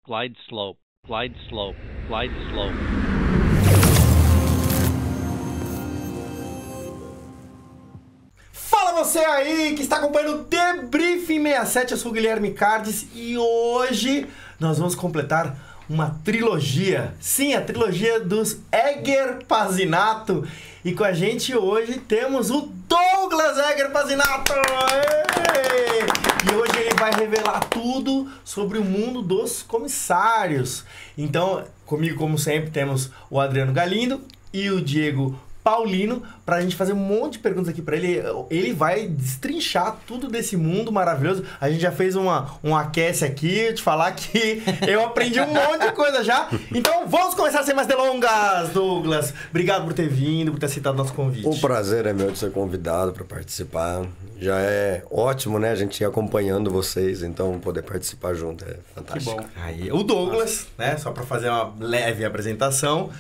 glide slope, glide slope, glide slope. Fala você aí que está acompanhando o Debriefing 67, eu sou o Guilherme Cardes e hoje nós vamos completar uma trilogia. Sim, a trilogia dos Egger Pazinato. E com a gente hoje temos o Douglas Egger Pazinato. E hoje ele vai revelar tudo sobre o mundo dos comissários. Então, comigo, como sempre, temos o Adriano Galindo e o Diego Paulino, pra gente fazer um monte de perguntas aqui pra ele. Ele vai destrinchar tudo desse mundo maravilhoso. A gente já fez um aquece aqui, te falar que eu aprendi um monte de coisa já. Então vamos começar sem mais delongas, Douglas. Obrigado por ter vindo, por ter aceitado o nosso convite. O prazer é meu de ser convidado para participar. Já é ótimo, né? A gente ir acompanhando vocês, então poder participar junto é fantástico. Que bom. Aí, o Douglas, né? Só para fazer uma leve apresentação.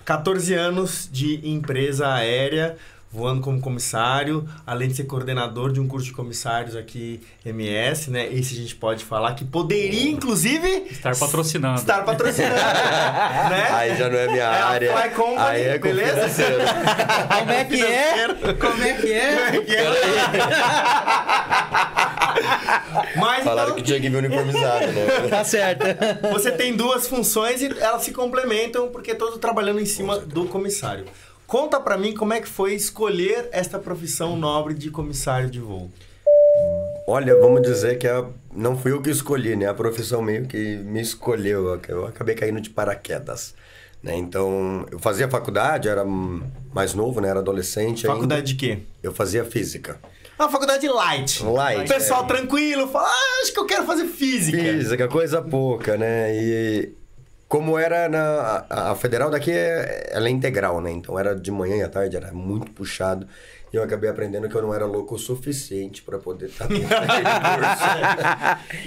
14 anos de empresa aérea, voando como comissário, além de ser coordenador de um curso de comissários aqui, MS, né? Esse a gente pode falar que poderia, inclusive... Estar patrocinando. Né? Aí já não é minha área. Fly Company, aí é beleza? Como é que é? Como é que é? Mas Falaram então, que tinha que vir uniformizado, né? Tá certo. você tem duas funções e elas se complementam porque todos trabalhando em cima do comissário. Conta pra mim como é que foi escolher esta profissão nobre de comissário de voo. Olha, vamos dizer que não fui eu que escolhi, né? A profissão meio que me escolheu. Eu acabei caindo de paraquedas. Né? Então, eu fazia faculdade, era mais novo, né? Era adolescente Faculdade ainda. de quê? Eu fazia física. Uma faculdade light. Light, O pessoal tranquilo, fala, acho que eu quero fazer física. Física, coisa pouca, né? E como era a federal daqui, ela é integral, né? Então era de manhã e à tarde, era muito puxado. E eu acabei aprendendo que eu não era louco o suficiente para poder estar naquele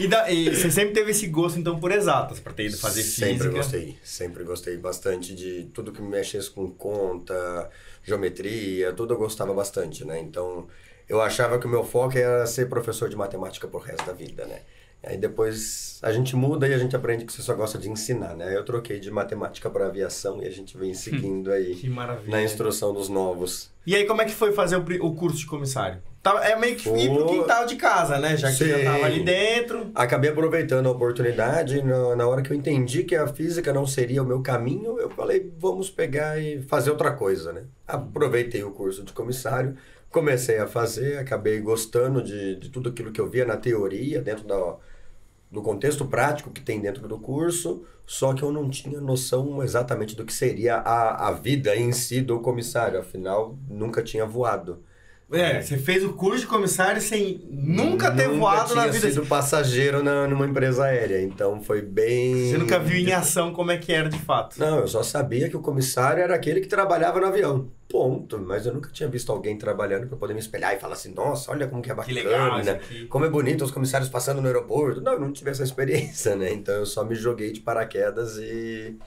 curso. E você sempre teve esse gosto, então, por exatas, para ter ido fazer física? Sempre gostei bastante de tudo que mexesse com conta, geometria, tudo eu gostava bastante, né? Então, eu achava que o meu foco era ser professor de matemática pro resto da vida, né? Aí depois a gente muda e a gente aprende que você só gosta de ensinar, né? Eu troquei de matemática para aviação e a gente vem seguindo aí Que maravilha. na instrução dos novos. E aí, como é que foi fazer o curso de comissário? É meio que ir pro quintal de casa, né? Já que Sim. já tava ali dentro. Acabei aproveitando a oportunidade, na hora que eu entendi que a física não seria o meu caminho, eu falei, vamos pegar e fazer outra coisa, né? Aproveitei o curso de comissário, comecei a fazer, acabei gostando de tudo aquilo que eu via na teoria, dentro do contexto prático que tem dentro do curso, só que eu não tinha noção exatamente do que seria a vida em si do comissário, afinal, nunca tinha voado. Você fez o curso de comissário sem nunca ter voado na vida. Nunca tinha sido passageiro numa empresa aérea, então foi bem... Você nunca viu em ação como é que era de fato. Não, eu só sabia que o comissário era aquele que trabalhava no avião. Ponto. Mas eu nunca tinha visto alguém trabalhando para poder me espelhar e falar assim, nossa, olha como que é bacana, Que legal isso né? aqui. Como é bonito os comissários passando no aeroporto. Não, eu não tive essa experiência, né? Então eu só me joguei de paraquedas e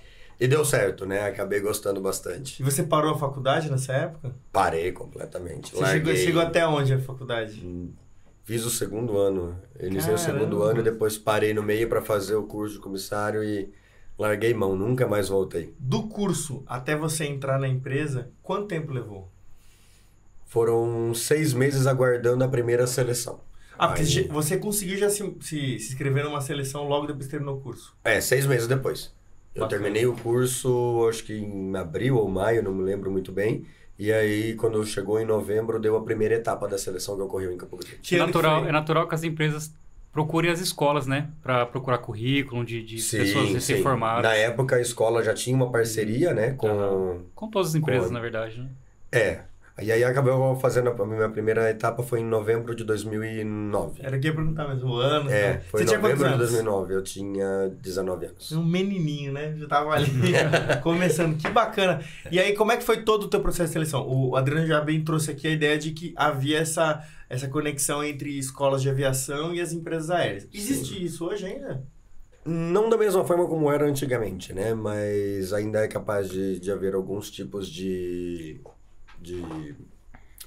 deu certo, né? Acabei gostando bastante. E você parou a faculdade nessa época? Parei completamente. Você chegou até onde a faculdade? Fiz o segundo ano. Iniciei o segundo Caramba. ano e depois parei no meio para fazer o curso de comissário e larguei mão. Nunca mais voltei. Do curso até você entrar na empresa, quanto tempo levou? Foram 6 meses aguardando a primeira seleção. Porque Aí- você conseguiu já se inscrever numa seleção logo depois que terminou o curso. 6 meses depois. Eu Bacana. terminei o curso, acho que em abril ou maio, não me lembro muito bem. E aí, quando chegou em novembro, deu a primeira etapa da seleção que ocorreu em Campo Grande. Que ano que foi? É natural que as empresas procurem as escolas, né? Para procurar currículo de pessoas recém-formadas. Na época, a escola já tinha uma parceria, né, Com todas as empresas, na verdade, né? E aí, acabou fazendo a minha primeira etapa foi em novembro de 2009. Era o que eu ia perguntar mesmo, o ano. Tá? Foi em Você tinha quantos novembro de anos? 2009. Eu tinha 19 anos. Um menininho, né? Já tava ali começando. Que bacana. E aí, como é que foi todo o teu processo de seleção? O Adriano já bem trouxe aqui a ideia de que havia essa conexão entre escolas de aviação e as empresas aéreas. Existe isso hoje ainda? Não da mesma forma como era antigamente, né? Mas ainda é capaz de haver alguns tipos de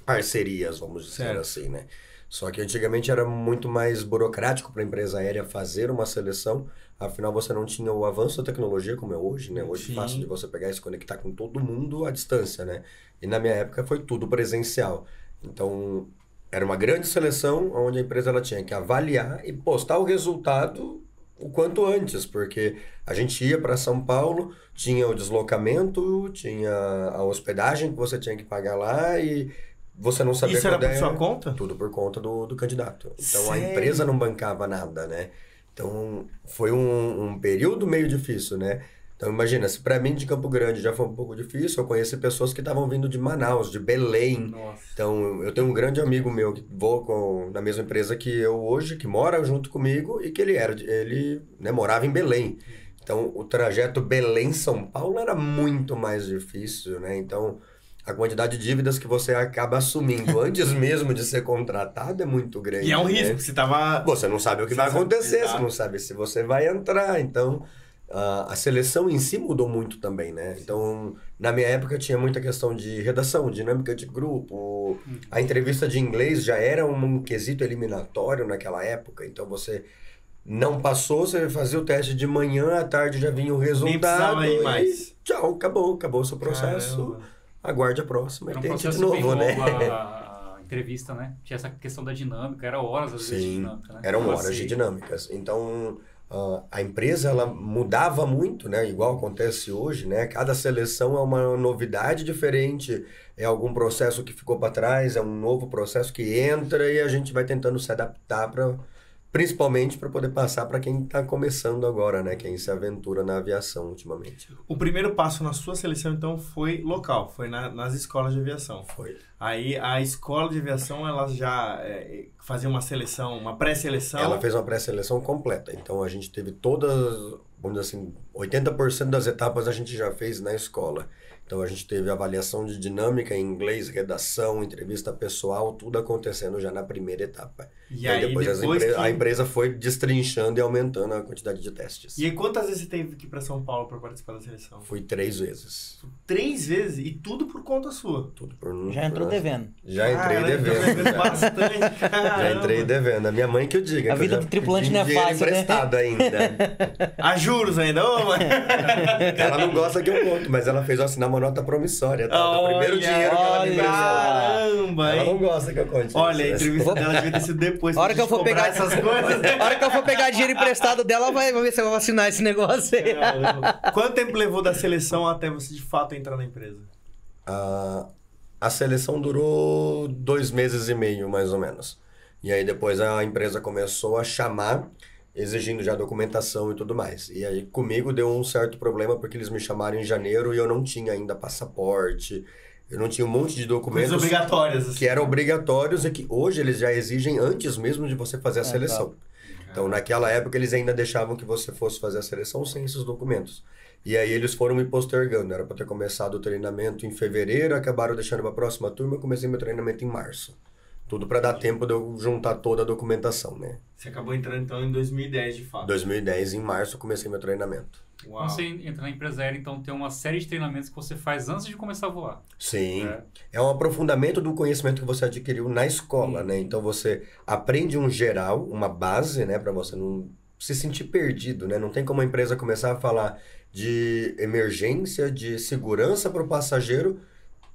parcerias, vamos dizer Certo. assim, né? Só que antigamente era muito mais burocrático para a empresa aérea fazer uma seleção, afinal você não tinha o avanço da tecnologia como é hoje, né? Hoje é fácil de você pegar e se conectar com todo mundo à distância, né? E na minha época foi tudo presencial. Então, era uma grande seleção onde a empresa ela tinha que avaliar e postar o resultado o quanto antes, porque a gente ia para São Paulo, tinha o deslocamento, tinha a hospedagem que você tinha que pagar lá e você não sabia... Isso era por sua conta? Tudo por conta do candidato. Então, Sério? a empresa não bancava nada, né? Então, foi um período meio difícil, né? Então, imagina, se para mim de Campo Grande já foi um pouco difícil, eu conheci pessoas que estavam vindo de Manaus, de Belém. Nossa. Então, eu tenho um grande amigo meu que voa na mesma empresa que eu hoje, que mora junto comigo e que ele morava em Belém. Então, o trajeto Belém-São Paulo era muito mais difícil, né? Então, a quantidade de dívidas que você acaba assumindo antes mesmo de ser contratado é muito grande. E é um né? risco, você tava... Você não sabe o que vai acontecer, Exato. você não sabe se você vai entrar, então... a seleção em si mudou muito também, né? Então, na minha época tinha muita questão de redação, dinâmica de grupo. A entrevista de inglês já era um quesito eliminatório naquela época. Então, você não passou, você fazia o teste de manhã, à tarde já vinha o resultado. precisava ir e mais. tchau, acabou o seu processo. Caramba. Aguarde a próxima Era e um tente de processo bem novo, né? longo a entrevista, né? Tinha essa questão da dinâmica, era horas às vezes de Sim, dinâmica, né? eram Então, horas assim, de dinâmicas. Então, a empresa, ela mudava muito, né? Igual acontece hoje, né? Cada seleção é uma novidade diferente, é algum processo que ficou para trás, é um novo processo que entra e a gente vai tentando se adaptar principalmente para poder passar para quem está começando agora, né? Quem se aventura na aviação ultimamente. O primeiro passo na sua seleção, então, foi local, foi nas escolas de aviação. Foi. Aí, a escola de aviação, ela já fazia uma seleção, uma pré-seleção. Ela fez uma pré-seleção completa. Então, a gente teve todas, vamos dizer assim, 80% das etapas a gente já fez na escola. Então, a gente teve avaliação de dinâmica em inglês, redação, entrevista pessoal, tudo acontecendo já na primeira etapa. E aí, aí, depois depois a empresa foi destrinchando e aumentando a quantidade de testes. E aí, quantas vezes você teve que ir para São Paulo para participar da seleção? Fui 3 vezes. 3 vezes? E tudo por conta sua? Tudo por Já entrou devendo. Já entrei Caramba, devendo. Já. Bastante, Já caramba. entrei devendo. A minha mãe que eu diga. A que vida eu já do tripulante pedi não é dinheiro fácil, né? emprestado ainda. A juros ainda, ô mãe? Ela não gosta que eu conto, mas ela fez eu assinar uma nota promissória, tá? Do primeiro dinheiro que ela me emprestou. Caramba, Ela hein? não gosta que eu conte. Olha, a isso, né? entrevista dela devia ter sido depois. A hora que eu for pegar essas coisas. A hora que eu for pegar dinheiro emprestado dela, vai ver se eu vou assinar esse negócio aí. Caramba. Quanto tempo levou da seleção até você de fato entrar na empresa? A seleção durou 2 meses e meio, mais ou menos. E aí depois a empresa começou a chamar, exigindo já documentação e tudo mais. E aí comigo deu um certo problema, porque eles me chamaram em janeiro e eu não tinha ainda passaporte, eu não tinha um monte de documentos Coisas obrigatórias. Assim. que eram obrigatórios e que hoje eles já exigem antes mesmo de você fazer a seleção. Então, naquela época, eles ainda deixavam que você fosse fazer a seleção sem esses documentos. E aí, eles foram me postergando. Era para ter começado o treinamento em fevereiro, acabaram deixando para a próxima turma, eu comecei meu treinamento em março. Tudo para dar tempo de eu juntar toda a documentação, né? Você acabou entrando, então, em 2010, de fato. 2010, em março, eu comecei meu treinamento. Uau. Quando você entra na empresa aérea, então tem uma série de treinamentos que você faz antes de começar a voar. Sim. É um aprofundamento do conhecimento que você adquiriu na escola, né? Então, você aprende um geral, uma base, né? Para você não se sentir perdido, né? Não tem como a empresa começar a falar de emergência, de segurança para o passageiro,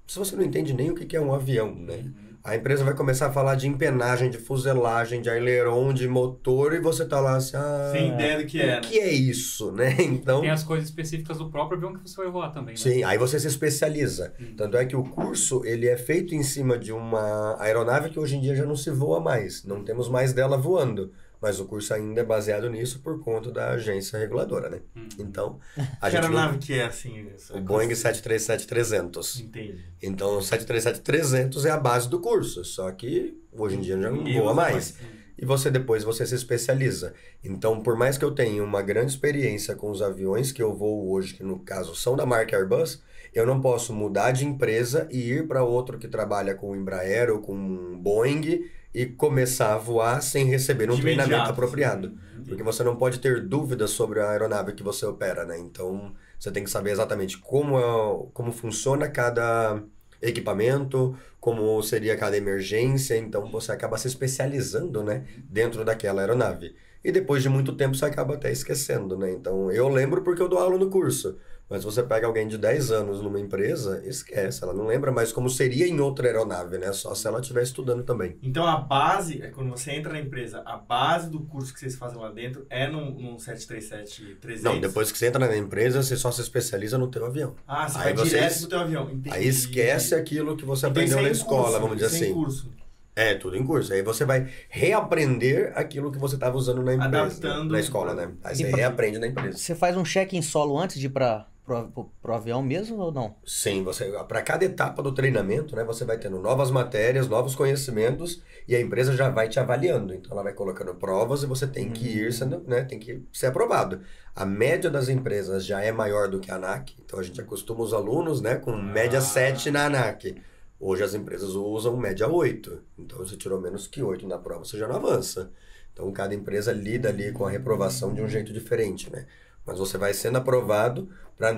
se você não entende nem o que é um avião, né? A empresa vai começar a falar de empenagem, de fuselagem, de aileron, de motor, e você tá lá assim, Sem ideia do que é, o que é isso, né? Então, Tem as coisas específicas do próprio avião que você vai voar também, né? sim, aí você se especializa. Tanto é que o curso, ele é feito em cima de uma aeronave que hoje em dia já não se voa mais. Não temos mais dela voando. Mas o curso ainda é baseado nisso por conta da agência reguladora, né? Então, a Que gente aeronave que é, assim? o Boeing 737-300. Entendi. Então, o 737-300 é a base do curso, só que hoje em dia já não Ninguém voa usa mais. E depois você se especializa. Então, por mais que eu tenha uma grande experiência com os aviões que eu voo hoje, que no caso são da marca Airbus, eu não posso mudar de empresa e ir para outro que trabalha com Embraer ou com Boeing e começar a voar sem receber um De treinamento imediato, apropriado. sim. Porque você não pode ter dúvidas sobre a aeronave que você opera, né? Então, você tem que saber exatamente como funciona cada equipamento, como seria cada emergência, então você acaba se especializando, né, dentro daquela aeronave. E depois de muito tempo você acaba até esquecendo, né? Então eu lembro porque eu dou aula no curso. Mas você pega alguém de 10 anos numa empresa, esquece, ela não lembra mais como seria em outra aeronave, né? Só se ela estiver estudando também. Então a base, quando você entra na empresa, a base do curso que vocês fazem lá dentro é num 737-300? Não, depois que você entra na empresa, você só se especializa no teu avião. Ah, você Aí vai direto pro teu avião. Entendi. Aí esquece aquilo que você Então, aprendeu isso é na em escola, curso, vamos dizer isso é em assim. curso. É, tudo em curso. Aí você vai reaprender aquilo que você estava usando na empresa, Adaptando na escola, né? Aí você reaprende na empresa. Você faz um check-in solo antes de ir pro avião mesmo ou não? Sim, para cada etapa do treinamento, né, você vai tendo novas matérias, novos conhecimentos e a empresa já vai te avaliando. Então ela vai colocando provas e você tem que ir, né, tem que ser aprovado. A média das empresas já é maior do que a ANAC, então a gente acostuma os alunos, né, com média 7 na ANAC. Hoje as empresas usam média 8, então você tirou menos que 8 na prova, você já não avança. Então cada empresa lida ali com a reprovação de um jeito diferente, né? Mas você vai sendo aprovado para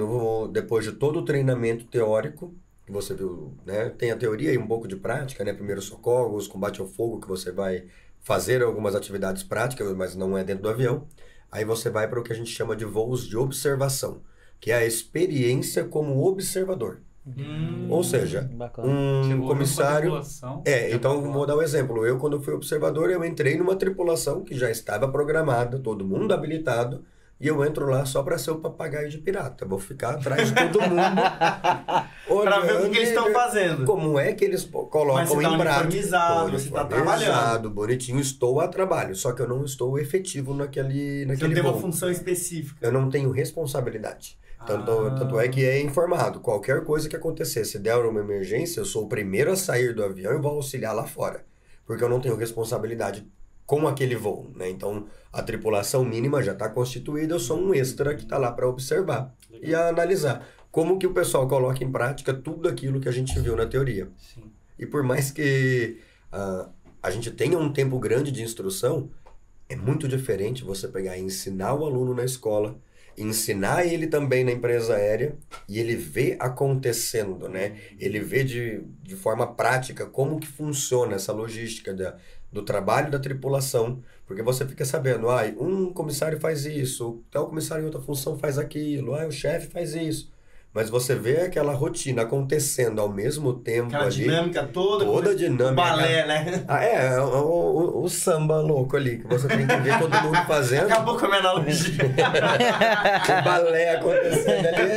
depois de todo o treinamento teórico, que você viu, né? Tem a teoria e um pouco de prática, né? Primeiros socorros, combate ao fogo, que você vai fazer algumas atividades práticas, mas não é dentro do avião. Aí você vai para o que a gente chama de voos de observação, que é a experiência como observador. Ou seja, Bacana. um comissário... Então vou vou dar um exemplo. Eu, quando fui observador, eu entrei numa tripulação que já estava programada, todo mundo habilitado, e eu entro lá só para ser o papagaio de pirata. Vou ficar atrás de todo mundo para ver o que eles estão fazendo. Como é que eles colocam Mas você tá em prática. uniformizado, você tá trabalhando. Bonitinho, estou a trabalho. Só que eu não estou efetivo naquele Você não tem voo. uma função específica. Eu não tenho responsabilidade. Tanto é que é informado. Qualquer coisa que acontecer, se der uma emergência, eu sou o primeiro a sair do avião e vou auxiliar lá fora. Porque eu não tenho responsabilidade com aquele voo, né? Então, a tripulação mínima já está constituída, eu sou um extra que está lá para observar e analisar como que o pessoal coloca em prática tudo aquilo que a gente viu na teoria. Sim. E por mais que a gente tenha um tempo grande de instrução, é muito diferente você pegar e ensinar o aluno na escola, ensinar ele também na empresa aérea e ele vê acontecendo, né? Ele vê de forma prática como que funciona essa logística do trabalho da tripulação, porque você fica sabendo, um comissário faz isso, tal comissário em outra função faz aquilo, o chefe faz isso. Mas você vê aquela rotina acontecendo ao mesmo tempo aquela ali. Dinâmica toda. Toda a dinâmica. O balé, né? O samba louco ali, que você tem que ver todo mundo fazendo. Acabou com a minha analogia. O balé acontecendo ali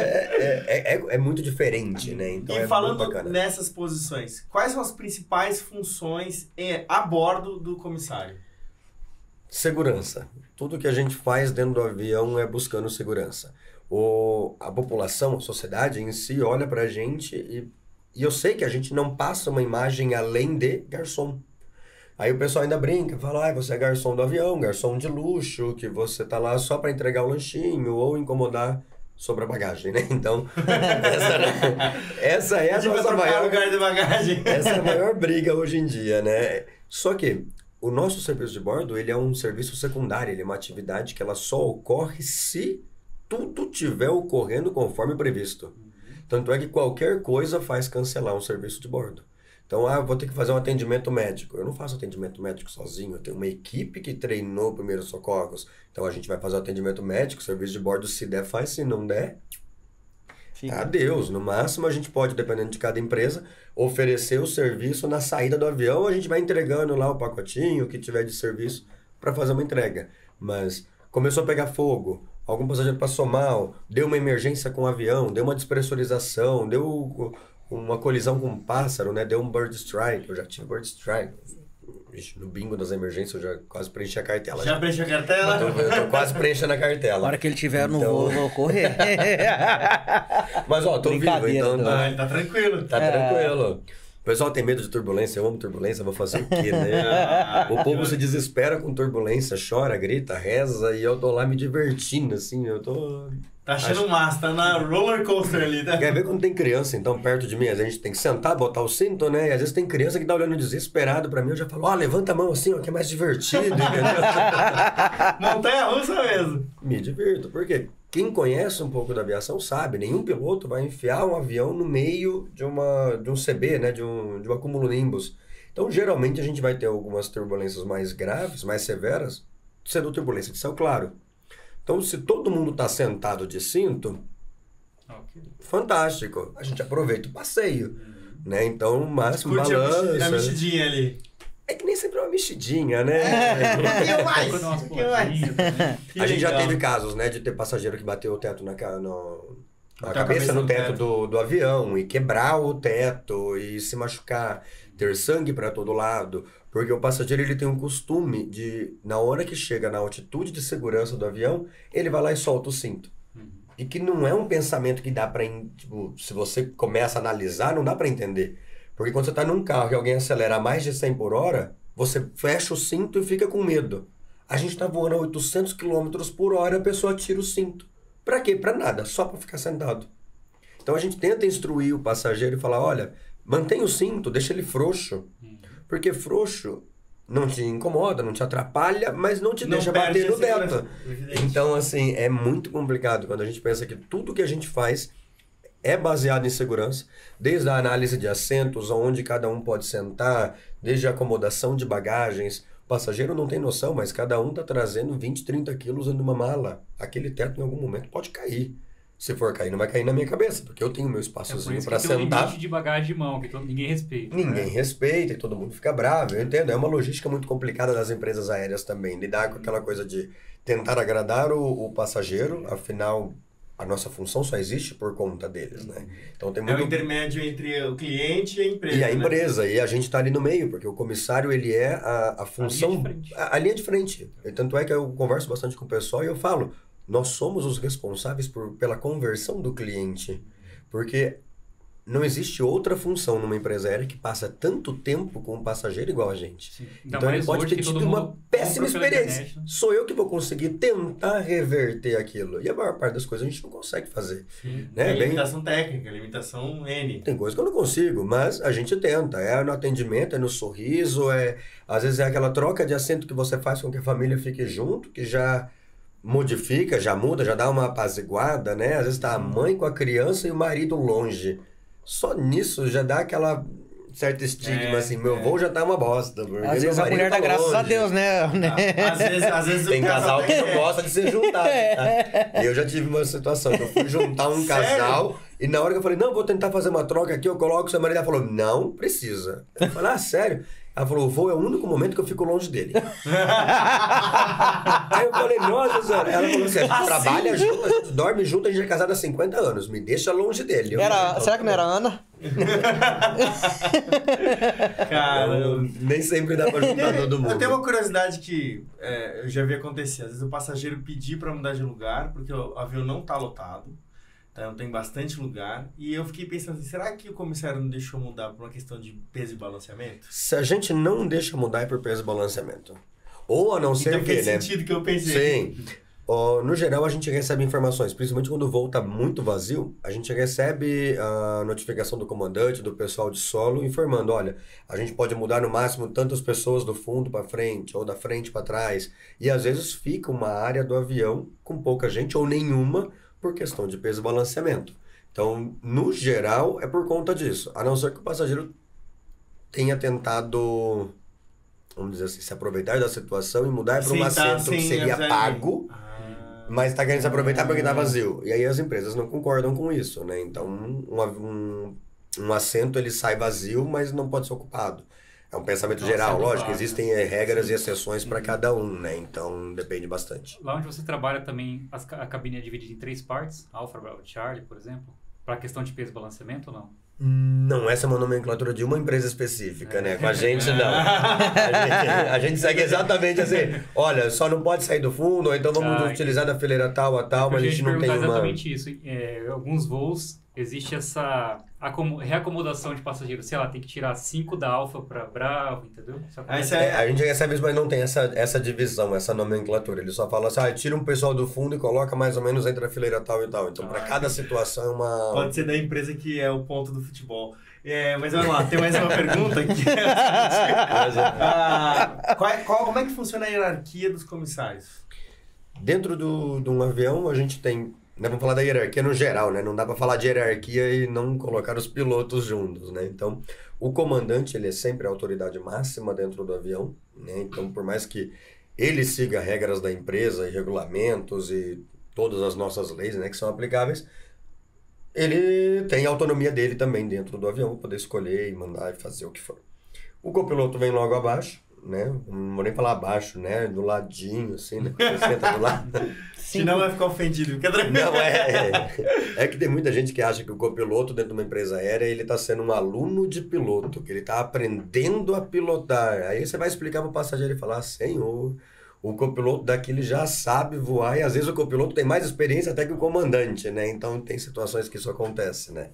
é muito diferente, né? Então E é falando muito bacana. nessas posições, quais são as principais funções a bordo do comissário? Segurança. Tudo que a gente faz dentro do avião é buscando segurança. A população, a sociedade em si olha pra gente e eu sei que a gente não passa uma imagem além de garçom. Aí o pessoal ainda brinca, fala, você é garçom do avião, garçom de luxo, que você tá lá só para entregar o lanchinho ou incomodar sobre a bagagem, né? Então, essa é a nossa maior lugar de bagagem. Essa é a maior briga hoje em dia, né? Só que o nosso serviço de bordo, ele é um serviço secundário, ele é uma atividade que ela só ocorre se tudo estiver ocorrendo conforme previsto. Tanto é que qualquer coisa faz cancelar um serviço de bordo. Então, vou ter que fazer um atendimento médico. Eu não faço atendimento médico sozinho, eu tenho uma equipe que treinou primeiros socorros. Então, a gente vai fazer o atendimento médico, serviço de bordo, se der, faz, se não der, adeus. No máximo, a gente pode, dependendo de cada empresa, oferecer o serviço na saída do avião, a gente vai entregando lá o pacotinho, o que tiver de serviço, para fazer uma entrega. Mas começou a pegar fogo, algum passageiro passou mal, deu uma emergência com o avião, deu uma despressurização, deu uma colisão com um pássaro, né? Deu um bird strike, eu já tive bird strike. Ixi, no bingo das emergências eu já quase preenchi a cartela. Já preencheu a cartela? Eu tô quase preenchendo a cartela. Na hora que ele tiver no voo, eu vou correr. Mas tô vivo, então... Ele tá tranquilo. Tá tranquilo. O pessoal tem medo de turbulência, eu amo turbulência, vou fazer o quê, né? O povo se desespera com turbulência, chora, grita, reza, e eu tô lá me divertindo, assim, eu tô Tá achando massa, tá na roller coaster ali, tá? Quer ver quando tem criança, então, perto de mim? Às vezes a gente tem que sentar, botar o cinto, né? E às vezes tem criança que tá olhando desesperado pra mim, eu já falo, levanta a mão assim, ó, que é mais divertido, entendeu? Montanha-russa mesmo. Me divirto, porque quem conhece um pouco da aviação sabe, nenhum piloto vai enfiar um avião no meio de um CB, né? De uma cumulonimbus. Então, geralmente, a gente vai ter algumas turbulências mais graves, mais severas, sendo turbulência de céu claro. Então, se todo mundo está sentado de cinto, fantástico. A gente aproveita o passeio, né? Então, o máximo balança. A mexidinha ali. É que nem sempre é uma mexidinha, né? Um pouquinho mais. A gente já teve casos, né? De ter passageiro que bateu o teto na cabeça no teto do avião e quebrar o teto e se machucar, ter sangue para todo lado. Porque o passageiro ele tem um costume de, na hora que chega na altitude de segurança do avião, ele vai lá e solta o cinto. E que não é um pensamento que dá para, tipo, se você começa a analisar, não dá para entender. Porque quando você está num carro e alguém acelera a mais de 100 por hora, você fecha o cinto e fica com medo. A gente está voando a 800 km por hora e a pessoa tira o cinto. Para quê? Para nada, só para ficar sentado. Então a gente tenta instruir o passageiro e falar, olha, mantém o cinto, deixa ele frouxo. Porque frouxo não te incomoda, não te atrapalha, mas não te deixa bater no teto. Então, assim, é muito complicado quando a gente pensa que tudo que a gente faz é baseado em segurança, desde a análise de assentos, onde cada um pode sentar, desde a acomodação de bagagens. O passageiro não tem noção, mas cada um está trazendo 20, 30 quilos numa mala. Aquele teto em algum momento pode cair. Se for cair, não vai cair na minha cabeça, porque eu tenho meu espaçozinho para sentar. Tem um limite de bagagem de mão, que ninguém respeita. Ninguém respeita e todo mundo fica bravo, eu entendo. É uma logística muito complicada das empresas aéreas também, lidar com aquela coisa de tentar agradar o passageiro, afinal, a nossa função só existe por conta deles, né? Então tem muito... É o intermédio entre o cliente e a empresa. E a empresa, e a gente está ali no meio, porque o comissário, ele é a função... A linha de frente. E tanto é que eu converso bastante com o pessoal e eu falo, nós somos os responsáveis pela conversão do cliente. Porque não existe outra função numa empresa aérea que passa tanto tempo com um passageiro igual a gente. Sim. Então ele pode ter tido uma péssima experiência. Internet, né? Sou eu que vou conseguir tentar reverter aquilo. E a maior parte das coisas a gente não consegue fazer. Né? Tem limitação técnica, limitação N. Tem coisa que eu não consigo, mas a gente tenta. É no atendimento, é no sorriso, às vezes é aquela troca de assento que você faz com que a família fique junto, que já modifica, já muda, já dá uma apaziguada, né? Às vezes tá a mãe com a criança e o marido longe. Só nisso já dá aquela certa estigma, assim, meu voo já tá uma bosta. Às vezes a mulher dá graças a Deus, né? Às vezes tem casal que não gosta de ser juntado. Tá? Eu já tive uma situação que eu fui juntar um casal e na hora que eu falei, não, vou tentar fazer uma troca aqui, eu coloco o seu marido. Ela falou, não precisa. Eu falei, sério? Ela falou, o voo é o único momento que eu fico longe dele. Aí eu falei, nossa senhora. Ela falou assim, a gente trabalha junto, a gente dorme junto, a gente é casado há 50 anos. Me deixa longe dele. Será que não era a Ana? Cara, nem sempre dá pra juntar todo mundo. Eu tenho uma curiosidade que eu já vi acontecer. Às vezes o passageiro pedir pra mudar de lugar, porque o avião não tá lotado. Então tem bastante lugar. E eu fiquei pensando assim, será que o comissário não deixou mudar por uma questão de peso e balanceamento? Se a gente não deixa mudar é por peso e balanceamento. Ou a não ser então, que, né? fez sentido que eu pensei. Sim. No geral, a gente recebe informações, principalmente quando o voo está muito vazio, a gente recebe a notificação do comandante, do pessoal de solo, informando, olha, a gente pode mudar no máximo tantas pessoas do fundo para frente, ou da frente para trás. E às vezes fica uma área do avião com pouca gente, ou nenhuma, por questão de peso e balanceamento. Então, no geral, é por conta disso. A não ser que o passageiro tenha tentado, vamos dizer assim, se aproveitar da situação e mudar para um assento que seria pago, mas está querendo se aproveitar porque está vazio. E aí as empresas não concordam com isso, né? Então, um assento ele sai vazio, mas não pode ser ocupado. É um pensamento geral, lógico, existem regras e exceções para cada um, né? Então depende bastante. Lá onde você trabalha também, a cabine é dividida em 3 partes, Alfa, Bravo e Charlie, por exemplo, para a questão de peso e balanceamento ou não? Não, essa é uma nomenclatura de uma empresa específica, né? Com a gente, não. A gente segue exatamente assim, olha, só não pode sair do fundo, ou então vamos utilizar da fileira tal a tal, mas a gente não tem uma... exatamente isso. Alguns voos, existe essa reacomodação de passageiros. Sei lá, tem que tirar 5 da Alfa para Bravo, entendeu? A gente recebe isso, mas não tem essa divisão, essa nomenclatura. Ele só fala assim, tira um pessoal do fundo e coloca mais ou menos entre a fileira tal e tal. Então, para cada situação é uma... Pode ser da empresa que é o ponto do futebol. Mas vamos lá, tem mais uma pergunta aqui. Como é que funciona a hierarquia dos comissários? Dentro de um avião, a gente tem... Vamos falar da hierarquia no geral, né? Não dá para falar de hierarquia e não colocar os pilotos juntos, né? Então, o comandante, ele é sempre a autoridade máxima dentro do avião, né? Então, por mais que ele siga regras da empresa e regulamentos e todas as nossas leis, né, que são aplicáveis, ele tem a autonomia dele também dentro do avião, para poder escolher e mandar e fazer o que for. O copiloto vem logo abaixo, né? Não vou nem falar abaixo, né? Do ladinho, assim, né? Você senta do lado. Senão vai ficar ofendido, fica tranquilo. Não, é que tem muita gente que acha que o copiloto dentro de uma empresa aérea, ele está sendo um aluno de piloto, que ele está aprendendo a pilotar. Aí você vai explicar para o passageiro e falar, senhor, o copiloto daqui ele já sabe voar, e às vezes o copiloto tem mais experiência até que o comandante, né? Então tem situações que isso acontece, né?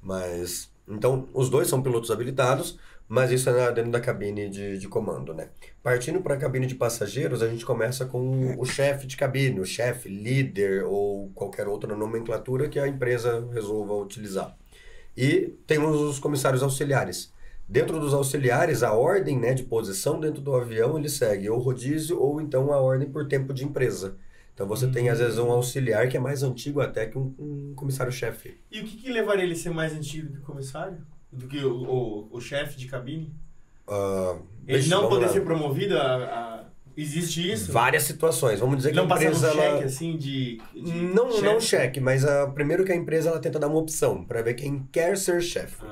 Mas, então, os dois são pilotos habilitados, mas isso é dentro da cabine de comando, né? Partindo para a cabine de passageiros, a gente começa com o chefe de cabine, o chefe, líder ou qualquer outra nomenclatura que a empresa resolva utilizar. E temos os comissários auxiliares. Dentro dos auxiliares, a ordem, né, de posição dentro do avião, ele segue ou rodízio ou então a ordem por tempo de empresa. Então você tem, às vezes, um auxiliar que é mais antigo até que um comissário-chefe. E o que levaria ele a ser mais antigo do que o comissário? Do que o chefe de cabine? Ele não poder ser promovido? Existe isso? Várias situações. Vamos dizer que a empresa... Não passa um cheque, assim, de não cheque, mas primeiro que a empresa ela tenta dar uma opção para ver quem quer ser chefe.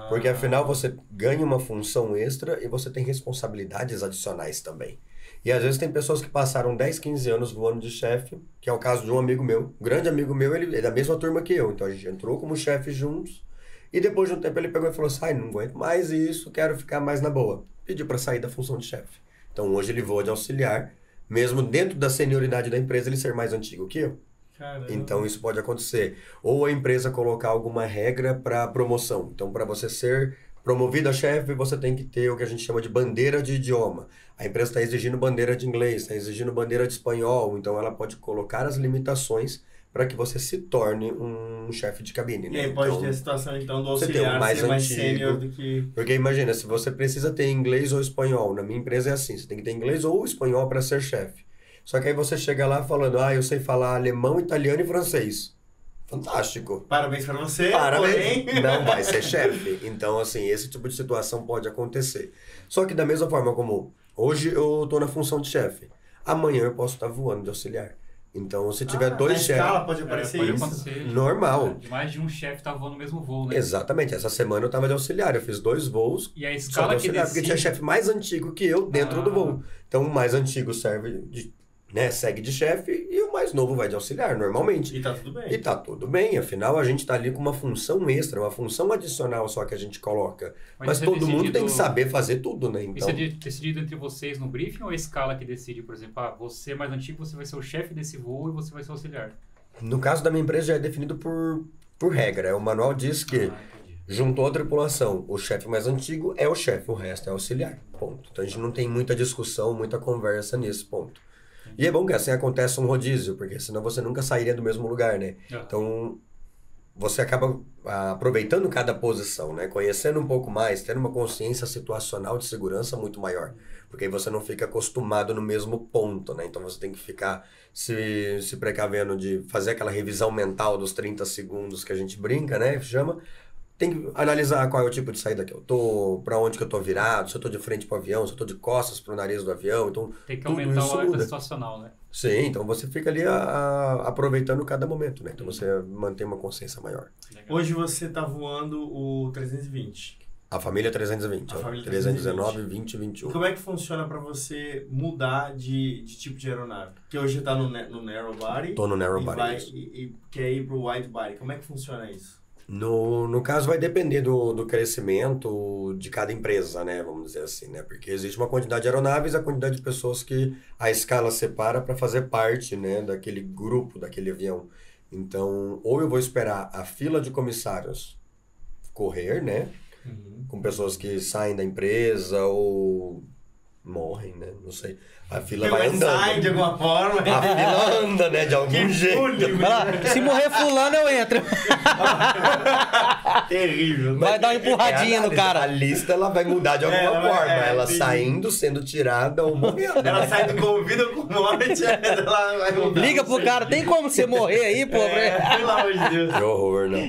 Porque, afinal, você ganha uma função extra e você tem responsabilidades adicionais também. E, às vezes, tem pessoas que passaram 10, 15 anos voando de chefe, que é o caso de um amigo meu. Um grande amigo meu, ele é da mesma turma que eu. Então, a gente entrou como chefe juntos. E depois de um tempo ele pegou e falou assim, não aguento mais isso, quero ficar mais na boa. Pediu para sair da função de chefe. Então hoje ele voa de auxiliar, mesmo dentro da senioridade da empresa ele ser mais antigo que eu. Caramba. Então isso pode acontecer. Ou a empresa colocar alguma regra para promoção. Então para você ser promovido a chefe, você tem que ter o que a gente chama de bandeira de idioma. A empresa está exigindo bandeira de inglês, está exigindo bandeira de espanhol, então ela pode colocar as limitações para que você se torne um chefe de cabine. E né? aí pode então, ter a situação, então, do auxiliar ser mais sênior do que... Porque imagina, se você precisa ter inglês ou espanhol, na minha empresa é assim, você tem que ter inglês ou espanhol para ser chefe. Só que aí você chega lá falando, eu sei falar alemão, italiano e francês. Fantástico. Parabéns para você, Parabéns. Porém... Não vai ser chefe. Então, assim, esse tipo de situação pode acontecer. Só que da mesma forma como hoje eu estou na função de chefe, amanhã eu posso estar voando de auxiliar. Então, se tiver dois chefes... escala pode aparecer pode isso? acontecer. Normal. Mais de um chefe tá voando no mesmo voo, né? Exatamente. Essa semana eu estava de auxiliar. Eu fiz 2 voos. E a Só de escala que auxiliar, porque tinha chefe mais antigo que eu dentro do voo. Então, o mais antigo serve de, segue de chefe e o mais novo vai de auxiliar, normalmente. E tá tudo bem. E tá tudo bem. Afinal, a gente tá ali com uma função extra, uma função adicional só que a gente coloca. Mas todo mundo tem que saber fazer tudo, né? Então... Isso é decidido entre vocês no briefing ou a escala que decide, por exemplo, você é mais antigo, você vai ser o chefe desse voo e você vai ser o auxiliar? No caso da minha empresa já é definido por regra. O manual diz que juntou a tripulação, o chefe mais antigo é o chefe, o resto é auxiliar. Ponto. Então a gente não tem muita discussão, muita conversa nesse ponto. E é bom que assim acontece um rodízio, porque senão você nunca sairia do mesmo lugar, né? Então, você acaba aproveitando cada posição, né? Conhecendo um pouco mais, tendo uma consciência situacional de segurança muito maior. Porque aí você não fica acostumado no mesmo ponto, né? Então, você tem que ficar se precavendo de fazer aquela revisão mental dos 30 segundos que a gente brinca, né? Chama. Tem que analisar qual é o tipo de saída que eu tô, para onde que eu tô virado, se eu tô de frente pro avião, se eu tô de costas pro nariz do avião, então tem que aumentar o alerta situacional, né? Sim, então você fica ali aproveitando cada momento, né? Então você mantém uma consciência maior. Legal. Hoje você tá voando o 320. A família 320, a família 319, 20 e 21. E como é que funciona para você mudar de tipo de aeronave? Porque hoje você tá no narrow body. Tô no narrow body. E quer ir pro wide body. Como é que funciona isso? No caso, vai depender do crescimento de cada empresa, né? Vamos dizer assim, né? Porque existe uma quantidade de aeronaves, a quantidade de pessoas que a escala separa para fazer parte, né? Daquele grupo, daquele avião. Então, ou eu vou esperar a fila de comissários correr, né? Com pessoas que saem da empresa ou morrem, né? Não sei. A fila vai andando. Sai de alguma forma. A fila anda, né? De algum jeito. Vai lá, se morrer fulano, eu entro. Terrível. Vai dar uma empurradinha no A cara. lista ela vai mudar de alguma Ela vai- forma. Ela entendi. saindo, sendo tirada ou morrendo. Ela sai do convívio com morte, ela vai mudar. Liga pro cara, tem como você morrer aí, pô? Pelo amor de Deus. Que horror, não.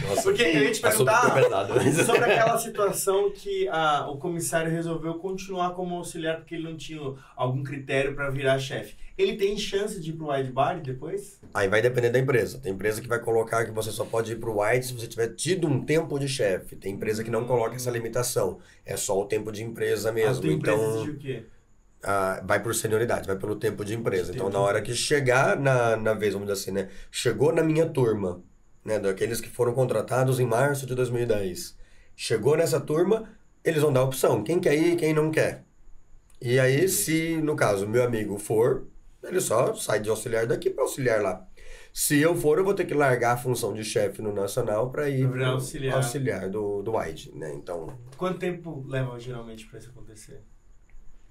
Nossa, Porque eu ia te assunto perguntar pesado. sobre aquela situação que o comissário resolveu continuar como auxiliar porque ele não tinha algum critério para virar chefe. Ele tem chance de ir pro wide body depois? Aí vai depender da empresa. Tem empresa que vai colocar que você só pode ir pro wide se você tiver tido um tempo de chefe. Tem empresa que não coloca essa limitação. É só o tempo de empresa mesmo. Tem empresa Então, exige o quê? vai por senioridade, vai pelo tempo de empresa. Então, na hora que chegar na vez, vamos dizer assim, né? Chegou na minha turma, né? Daqueles que foram contratados em março de 2010. Chegou nessa turma, eles vão dar a opção. Quem quer ir e quem não quer. E aí, se, no caso, meu amigo for, ele só sai de auxiliar daqui para auxiliar lá. Se eu for, eu vou ter que largar a função de chefe no nacional para ir Pra virar pro auxiliar do wide, né? Então, Quanto tempo leva geralmente para isso acontecer?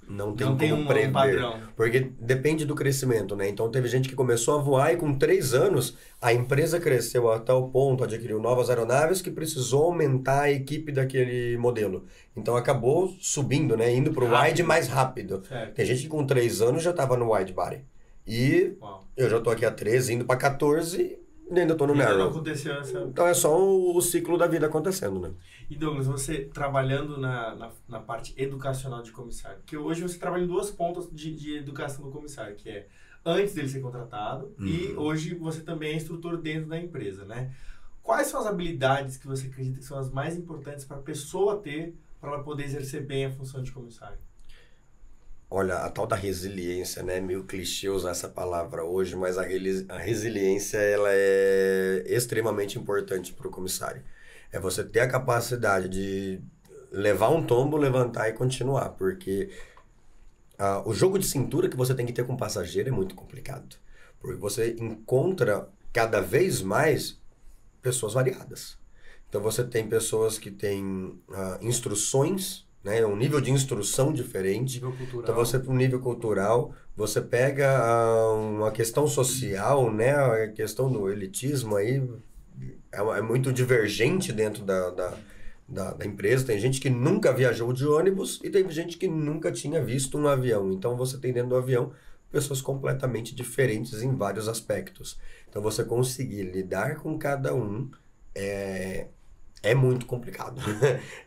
não tem Não como tem um prever. padrão. Porque depende do crescimento, né? Então, teve gente que começou a voar e com 3 anos, a empresa cresceu a tal ponto, adquiriu novas aeronaves que precisou aumentar a equipe daquele modelo. Então, acabou subindo, né? Indo para o Rápido. wide mais rápido. Certo. Tem gente que com 3 anos já estava no wide body. E Uau. eu já tô aqui há 13, indo para 14 e ainda tô no Ainda não narrow. aconteceu essa... Então, é só o ciclo da vida acontecendo, né? E Douglas, você trabalhando na parte educacional de comissário, porque hoje você trabalha em duas pontas de educação do comissário, que é antes dele ser contratado e hoje você também é instrutor dentro da empresa, né? Quais são as habilidades que você acredita que são as mais importantes para a pessoa ter para ela poder exercer bem a função de comissário? Olha, a tal da resiliência, né? Meio clichê usar essa palavra hoje, mas a resiliência ela é extremamente importante para o comissário. É você ter a capacidade de levar um tombo, levantar e continuar, porque o jogo de cintura que você tem que ter com o passageiro é muito complicado, porque você encontra cada vez mais pessoas variadas. Então você tem pessoas que têm instruções, né, um nível de instrução diferente. Nível cultural. Então você um nível cultural, você pega uma questão social, né, a questão do elitismo aí é muito divergente dentro da empresa. Tem gente que nunca viajou de ônibus e tem gente que nunca tinha visto um avião. Então você tem dentro do avião pessoas completamente diferentes em vários aspectos. Então você conseguir lidar com cada um é muito complicado.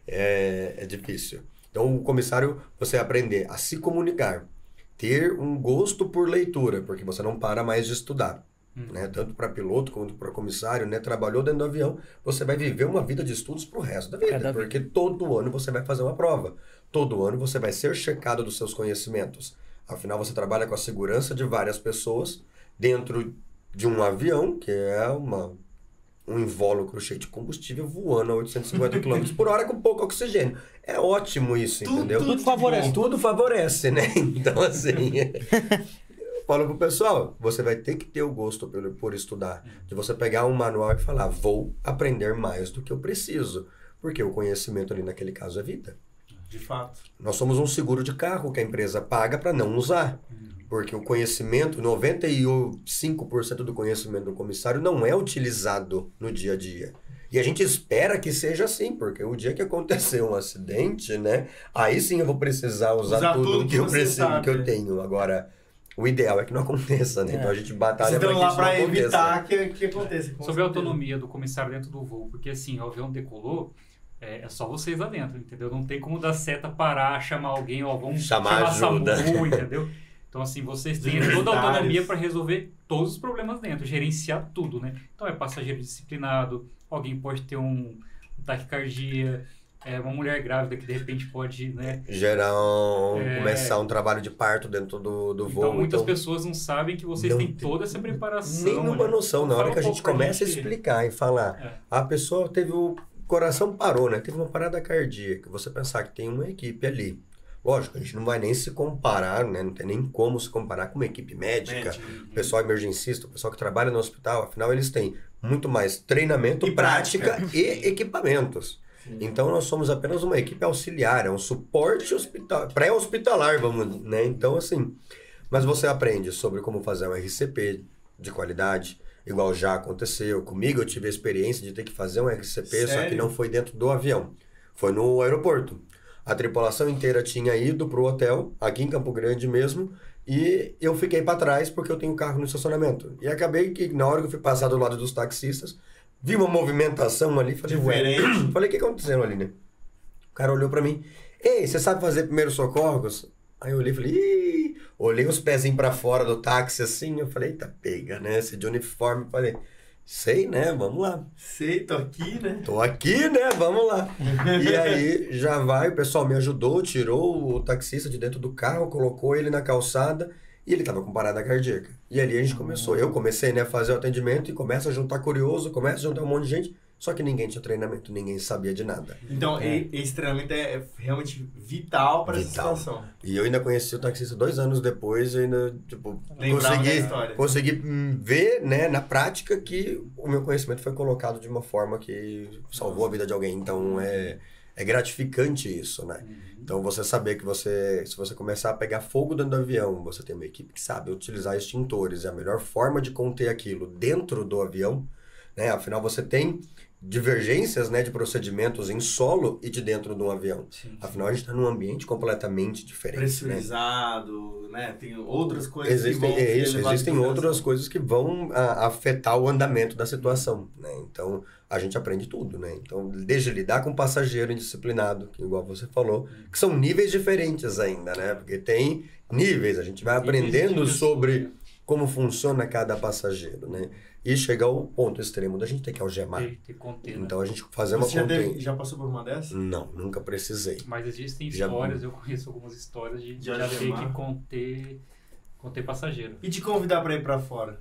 É difícil. Então, o comissário, você aprender a se comunicar, ter um gosto por leitura, porque você não para mais de estudar, né? Tanto para piloto quanto para comissário, né? Trabalhou dentro do avião, você vai viver uma vida de estudos pro resto da vida, porque todo ano você vai fazer uma prova. Todo ano você vai ser checado dos seus conhecimentos. Afinal, você trabalha com a segurança de várias pessoas dentro de um avião, que é um invólucro cheio de combustível voando a 850 km por hora com pouco oxigênio. É ótimo isso, entendeu? Tudo favorece. Tudo favorece, né? Então, assim, eu falo pro pessoal, você vai ter que ter o gosto por estudar. De você pegar um manual e falar, vou aprender mais do que eu preciso. Porque o conhecimento ali, naquele caso, é vida. De fato. Nós somos um seguro de carro que a empresa paga para não usar. Porque o conhecimento, 95% do conhecimento do comissário não é utilizado no dia a dia. E a gente espera que seja assim, porque o dia que acontecer um acidente, né? Aí sim eu vou precisar usar tudo que eu preciso, sabe. que eu tenho. Agora, o ideal é que não aconteça, né? Então a gente batalha Vocês para estão que lá isso não para aconteça. evitar que aconteça. com Sobre a certeza. autonomia do comissário dentro do voo, porque assim, o avião decolou, é só vocês lá dentro, entendeu? Não tem como dar seta, parar, chamar alguém, ó, vamos Chamar ajuda. SAMU, entendeu? Então assim, vocês têm toda a autonomia para resolver todos os problemas dentro, gerenciar tudo, né? Então é passageiro disciplinado, alguém pode ter um taquicardia, uma mulher grávida que de repente pode, né? Começar um trabalho de parto dentro do voo. Então muitas pessoas não sabem que vocês não têm tem toda essa preparação. nenhuma né? noção. Na Fala hora que a um gente pouco pra começa a gente. explicar e falar, a pessoa teve o coração parou, né? Teve uma parada cardíaca. Você pensar que tem uma equipe ali Lógico, a gente não vai nem se comparar, né? Não tem nem como se comparar com uma equipe médica, o pessoal emergencista, o pessoal que trabalha no hospital. Afinal, eles têm muito mais treinamento, E prática. e equipamentos. Então, nós somos apenas uma equipe auxiliar, é um suporte pré-hospitalar, vamos, né? Então, assim, mas você aprende sobre como fazer um RCP de qualidade, igual já aconteceu. Comigo, eu tive a experiência de ter que fazer um RCP, só que Sério? não foi dentro do avião. Foi no aeroporto. A tripulação inteira tinha ido pro hotel, aqui em Campo Grande mesmo, e eu fiquei para trás porque eu tenho carro no estacionamento. E acabei que, na hora que eu fui passar do lado dos taxistas, vi uma movimentação ali, falei, Diferente. Falei, o que aconteceu ali, né? O cara olhou pra mim, ei, você sabe fazer primeiros socorros? Aí eu olhei e falei, ih! Olhei os pezinhos pra fora do táxi assim, eu falei, eita, pega, né? Esse de uniforme, falei, sei, né? Vamos lá. Sei, tô aqui, né? Tô aqui, né? Vamos lá. E aí já vai, o pessoal me ajudou, tirou o taxista de dentro do carro, colocou ele na calçada e ele tava com parada cardíaca. E ali a gente começou. Eu comecei, né, a fazer o atendimento e começa a juntar curioso, começa a juntar um monte de gente, só que ninguém tinha treinamento, ninguém sabia de nada. Então, esse treinamento é realmente vital para essa Vital. situação. E eu ainda conheci o taxista 2 anos depois, eu ainda, tipo, Lembrava da história. consegui ver, né, na prática que o meu conhecimento foi colocado de uma forma que salvou a vida de alguém. Então, é gratificante isso, né? Então, você saber que se você começar a pegar fogo dentro do avião, você tem uma equipe que sabe utilizar extintores, e a melhor forma de conter aquilo dentro do avião, né? Afinal, você tem divergências, né, de procedimentos em solo e de dentro de um avião. Afinal, a gente está num ambiente completamente diferente, né? Pressurizado, né? Tem outras coisas que vão Existem outras coisas que vão afetar o andamento da situação, né? Então, a gente aprende tudo, né? Então, desde lidar com passageiro indisciplinado, que igual você falou, que são níveis diferentes ainda, né? Porque tem níveis, a gente vai aprendendo sobre como funciona cada passageiro, né? E chega ao ponto extremo da gente ter que algemar. Ter que conter, né? Então, a gente fazer uma Você já passou por uma dessas? Não, nunca precisei. Mas existem Já- histórias, eu conheço algumas histórias de De já ter algemar. que conter passageiro. E te convidar para ir para fora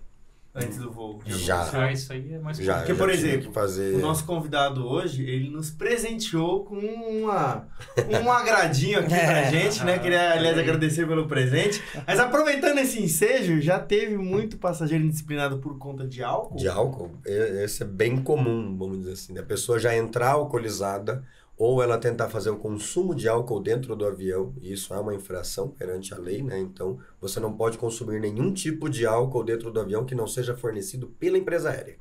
antes do voo? Já. Isso aí é mais Já, Porque, já por tive exemplo, que fazer... O nosso convidado hoje, ele nos presenteou com um agradinho aqui pra gente, né? Queria, aliás, agradecer pelo presente. Mas aproveitando esse ensejo, já teve muito passageiro indisciplinado por conta de álcool? De álcool, esse é bem comum, vamos dizer assim. A pessoa já entrar alcoolizada ou ela tentar fazer o consumo de álcool dentro do avião, e isso é uma infração perante a lei, né? Então, você não pode consumir nenhum tipo de álcool dentro do avião que não seja fornecido pela empresa aérea.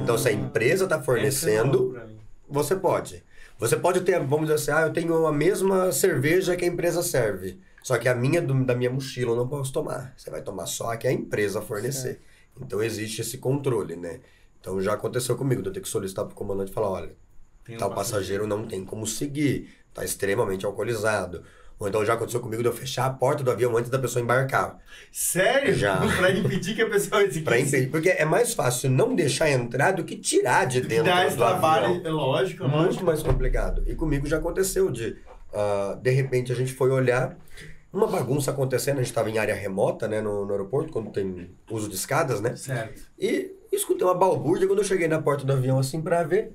Então, se a empresa está Essa é nova fornecendo, pra mim. você pode. Você pode ter, vamos dizer assim, eu tenho a mesma cerveja que a empresa serve, só que a minha da minha mochila eu não posso tomar. Você vai tomar só a que a empresa fornecer. Então, existe esse controle, né? Então, já aconteceu comigo, de eu ter que solicitar para o comandante e falar, olha, Tem um tal passageiro não tem como seguir, tá extremamente alcoolizado. Ou então já aconteceu comigo de eu fechar a porta do avião antes da pessoa embarcar. Sério? Já. Pra impedir que a pessoa seguisse. Pra impedir, porque é mais fácil não deixar entrar do que tirar de dentro Dá esse do trabalho, avião. é lógico, Muito lógico. mais complicado. E comigo já aconteceu de repente a gente foi olhar, uma bagunça acontecendo, a gente estava em área remota, né, no aeroporto, quando tem uso de escadas, né? Certo. E escutei uma balbúrdia quando eu cheguei na porta do avião assim pra ver.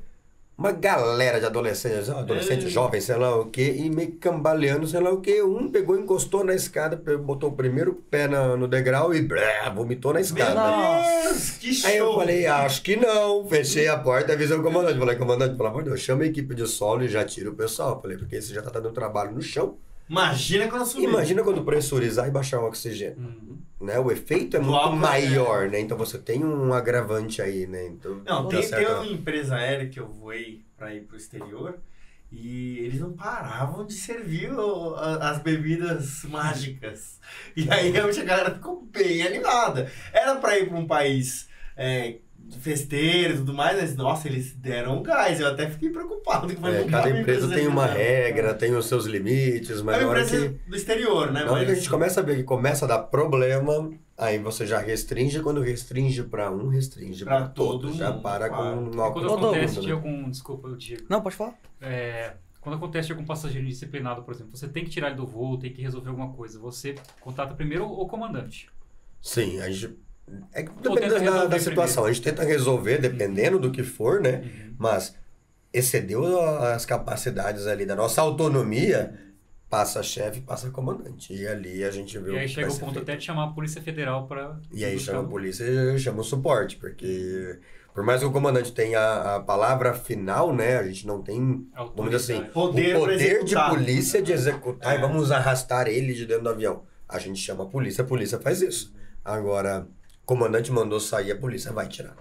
Uma galera de adolescentes, jovens, sei lá o que, e meio cambaleando, sei lá o que. Um pegou, encostou na escada, botou o primeiro pé no degrau e vomitou na escada. Meu Deus, que show! Aí eu falei, acho que não. Fechei a porta, avisei o comandante. Falei, comandante, pelo amor de Deus, chama a equipe de solo e já tira o pessoal. Falei, porque você já tá dando trabalho no chão. Imagina quando subir. Imagina quando pressurizar e baixar o oxigênio. Né? O efeito é Do muito álcool, maior, né? Então você tem um agravante aí, né? Então, Não, tá tem certo, uma empresa aérea que eu voei pra ir pro exterior e eles não paravam de servir as bebidas mágicas. E aí a galera ficou bem animada. Era pra ir pra um país festeiro e tudo mais, mas nossa, eles deram um gás. Eu até fiquei preocupado. Que cada empresa tem uma regra, tem os seus limites, mas É na uma hora empresa que... do exterior, né? Na hora que a Mas- gente começa a ver que começa a dar problema, aí você já restringe, quando restringe pra um, restringe Pra pra todo todos. Já mundo, para claro. com um Quando álcool acontece todo de mundo, né? algum... Desculpa, eu digo. Não, pode falar. Quando acontece de algum passageiro indisciplinado, por exemplo, você tem que tirar ele do voo, tem que resolver alguma coisa. Você contata primeiro o comandante. Sim, a gente... É que Ou depende tenta resolver da situação. primeiro. A gente tenta resolver, dependendo do que for, né? Mas excedeu as capacidades ali da nossa autonomia, passa chefe, passa comandante. E ali a gente vê E aí que chega vai o ser ponto feito. até de chamar a Polícia Federal para... E aí chama a polícia e chama o suporte, porque por mais que o comandante tenha a palavra final, né, a gente não tem, vamos dizer assim, Poder o pra poder de executar. polícia de executar e vamos arrastar ele de dentro do avião. A gente chama a polícia faz isso. Agora, o comandante mandou sair, a polícia vai tirar.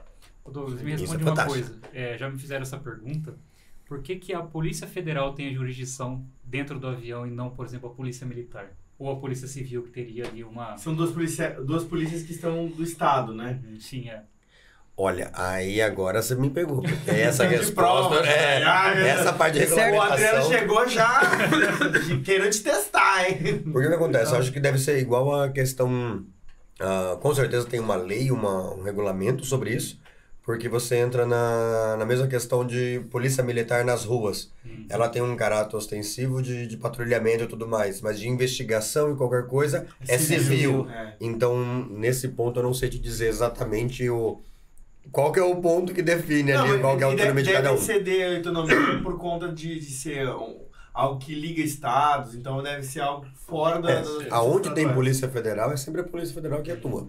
Douglas, me Isso responde é uma fantástico. coisa. Já me fizeram essa pergunta. Por que a Polícia Federal tem a jurisdição dentro do avião e não, por exemplo, a Polícia Militar? Ou a Polícia Civil, que teria ali uma... São duas polícias que estão do Estado, né? Sim, é. Olha, aí agora você me pegou, porque essa De resposta, prova, essa parte de O Adriano regulamentação... chegou já querendo te testar, hein? Porque o que acontece? Eu acho que deve ser igual a questão... com certeza tem uma lei, um regulamento sobre isso, porque você entra na mesma questão de polícia militar nas ruas. Ela tem um caráter ostensivo de patrulhamento e tudo mais, mas de investigação e qualquer coisa é civil. É. Então, nesse ponto, eu não sei te dizer exatamente qual que é o ponto que define ali, Não, qual que é a autonomia de cada deve um. ceder a autonomia por conta de ser algo que liga estados, então deve ser algo fora da... Aonde tem polícia federal, é sempre a polícia federal que atua.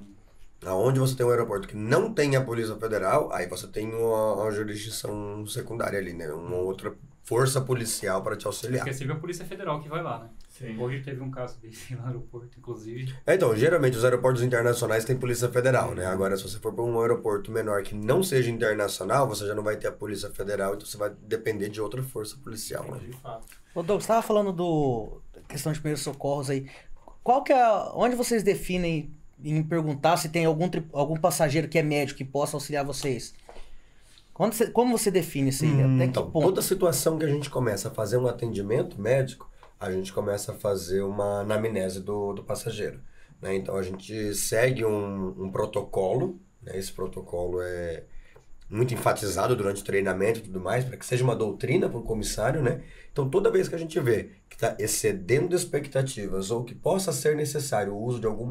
Aonde você tem um aeroporto que não tem a polícia federal, aí você tem uma jurisdição secundária ali, né? Uma outra força policial para te auxiliar. Porque é sempre a Polícia Federal que vai lá, né? Sim. Hoje teve um caso desse no aeroporto, inclusive. Então, geralmente os aeroportos internacionais têm polícia federal, né? Agora, se você for para um aeroporto menor que não seja internacional, você já não vai ter a polícia federal, então você vai depender de outra força policial, né? De fato. Ô, Douglas, você estava falando questão de primeiros socorros aí. Onde vocês definem em perguntar se tem algum passageiro que é médico que possa auxiliar vocês? Como você define isso aí? Até que Então, ponto? toda situação que a gente começa a fazer um atendimento médico, a gente começa a fazer uma anamnese do passageiro, né? Então, a gente segue um protocolo, né? Esse protocolo é muito enfatizado durante o treinamento e tudo mais, para que seja uma doutrina para o comissário, né? Então, toda vez que a gente vê que está excedendo expectativas ou que possa ser necessário o uso de algum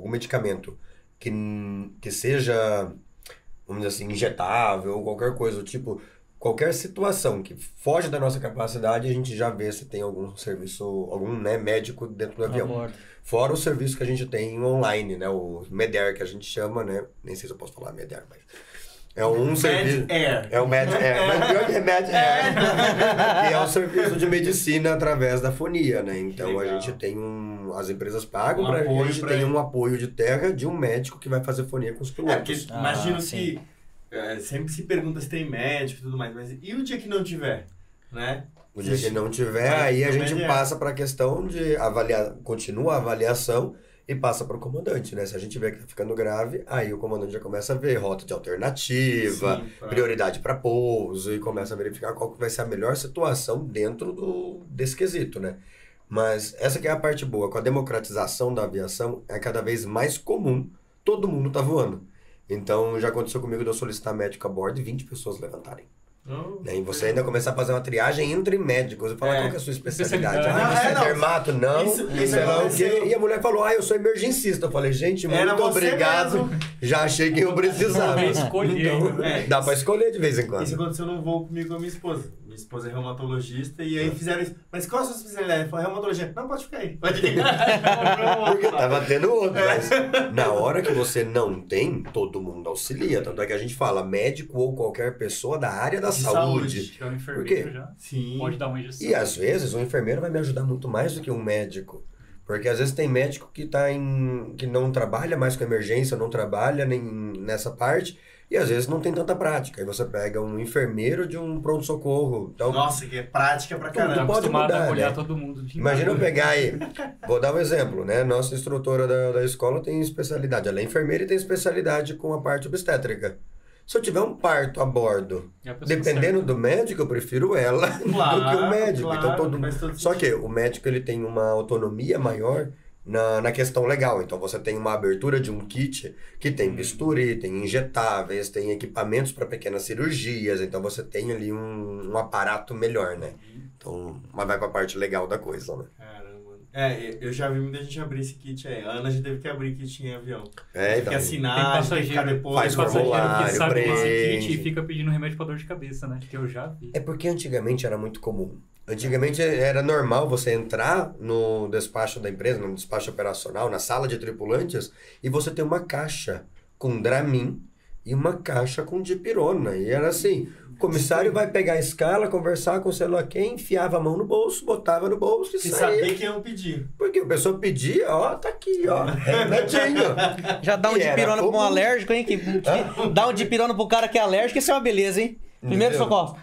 medicamento que seja, vamos dizer assim, injetável ou qualquer coisa do tipo, qualquer situação que foge da nossa capacidade, a gente já vê se tem algum serviço, né, médico dentro do avião. Abordo. Fora o serviço que a gente tem online, né? O MEDAIR, que a gente chama, né? Nem sei se eu posso falar MEDAIR, mas... É um serviço... Air. É o MEDAIR. Mas pior que é MEDAIR. Que é um serviço de medicina através da fonia, né? Então, Legal. a gente tem as empresas pagam pra apoio gente, pra tem ele. um apoio de terra de um médico que vai fazer fonia com os Porque pilotos. imagino sim. que sempre se pergunta se tem médico e tudo mais, mas e o dia que não tiver, né? O dia que não tiver, Vai aí a pro gente MEDAIR. passa para a questão de avaliar, continua a avaliação e passa para o comandante, né? Se a gente vê que tá ficando grave, aí o comandante já começa a ver rota de alternativa, Sim, pra- prioridade para pouso e começa a verificar qual que vai ser a melhor situação dentro desse quesito, né? Mas essa que é a parte boa, com a democratização da aviação, é cada vez mais comum, todo mundo tá voando. Então, já aconteceu comigo de eu solicitar médico a bordo e 20 pessoas levantarem. Não, Né? E você ainda começar a fazer uma triagem entre médicos e falar qual que é a sua especialidade. Especialidade. Ah, você é Não, dermato? Não. Isso sei lá o aconteceu. quê. E a mulher falou, eu sou emergencista. Eu falei, gente, muito Era você obrigado. mesmo. Já achei que eu precisava. Pra escolher. Então, É. dá pra escolher de vez em quando. Isso aconteceu num voo comigo com a minha esposa. Minha esposa é reumatologista e aí fizeram isso. Mas qual a sua especialidade? Ele falou, reumatologia. Não, pode ficar aí. Pode ficar. Porque tava tendo outro, mas na hora que você não tem, todo mundo auxilia. Tanto é que a gente fala médico ou qualquer pessoa da área da De saúde. Se tiver um Por enfermeiro quê? já, Sim. pode dar uma injeção. E às vezes o enfermeiro vai me ajudar muito mais do que um médico. Porque às vezes tem médico que que não trabalha mais com emergência, não trabalha nem nessa parte, e às vezes não tem tanta prática. Aí você pega um enfermeiro de um pronto-socorro. Então, Nossa, que é prática pra Tá Não caramba. pode acostumado mudar, a olhar né? todo mundo. imagina eu pegar aí, vou dar um exemplo, né? Nossa instrutora da escola tem especialidade, ela é enfermeira e tem especialidade com a parte obstétrica. Se eu tiver um parto a bordo, É a pessoa dependendo certa. do médico, eu prefiro ela do que o médico. Claro, Então, todo faz todo Só sentido. que o médico ele tem uma autonomia maior na questão legal. Então você tem uma abertura de um kit que tem bisturi, tem injetáveis, tem equipamentos para pequenas cirurgias. Então você tem ali um aparato melhor, né? Então, mas vai para a parte legal da coisa, né? Caramba. Eu já vi muita gente abrir esse kit aí. A Ana já teve que abrir kit em avião. É, Tem então, que assinar, Tem tem que ficar passageiro, depois. faz tem passageiro que formulário, sabe desse preenche. kit e fica pedindo remédio pra dor de cabeça, né? Que eu já vi. É porque antigamente era muito comum. Antigamente era normal você entrar no despacho da empresa, no despacho operacional, na sala de tripulantes, e você ter uma caixa com Dramin e uma caixa com dipirona. E era assim, o comissário vai pegar a escala, conversar com sei lá quem, enfiava a mão no bolso, botava no bolso e Se saía. sabia que iam pedir. Porque a pessoa pedia, ó, tá aqui, ó, remedinho. Já dá um E era dipirona pra um comum. alérgico, hein? Dá um dipirona pro cara que é alérgico, isso é uma beleza, hein? Primeiro Entendeu? socorro.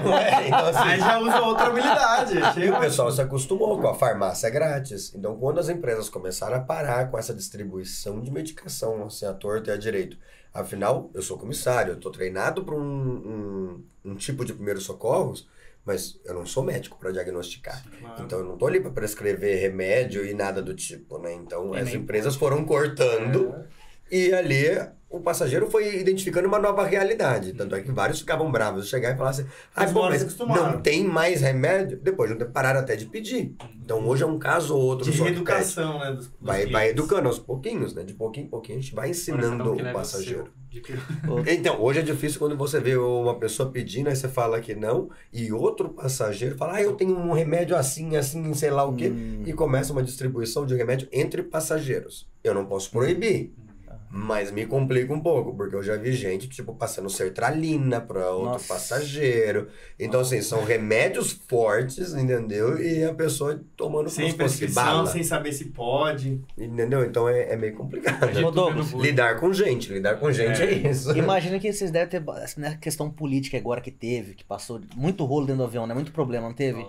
Não é? Então, assim, Aí já usa outra habilidade. e o pessoal se acostumou com a farmácia grátis. Então, quando as empresas começaram a parar com essa distribuição de medicação, assim, à torta e à direito. Afinal, eu sou comissário, eu estou treinado para um tipo de primeiros socorros, mas eu não sou médico para diagnosticar. Claro. Então, eu não estou ali para prescrever remédio e nada do tipo, né? Então, E as nem empresas foram cortando e ali o passageiro foi identificando uma nova realidade. Tanto é que vários ficavam bravos de chegar e falar assim, Os bom, bons mas se acostumaram. não tem mais remédio? Depois de um tempo pararam até de pedir. Então hoje é um caso ou outro De só que pede. reeducação, né? Dos Vai clientes. educando aos pouquinhos, né? De pouquinho em pouquinho a gente vai ensinando o passageiro. Então, hoje é difícil quando você vê uma pessoa pedindo, aí você fala que não, e outro passageiro fala, eu tenho um remédio assim, assim, sei lá o quê, e começa uma distribuição de remédio entre passageiros. Eu não posso proibir, mas me complica um pouco, porque eu já vi gente, tipo, passando sertralina para outro Nossa. passageiro. Então, assim, são remédios fortes, entendeu? E a pessoa tomando Sem como se fosse prescrição, bala. sem saber se pode. Entendeu? Então é meio complicado. Rodolfo, Lidar com gente é isso. imagina que vocês devem ter, né, questão política agora que teve, que passou muito rolo dentro do avião, né? Muito problema, não teve?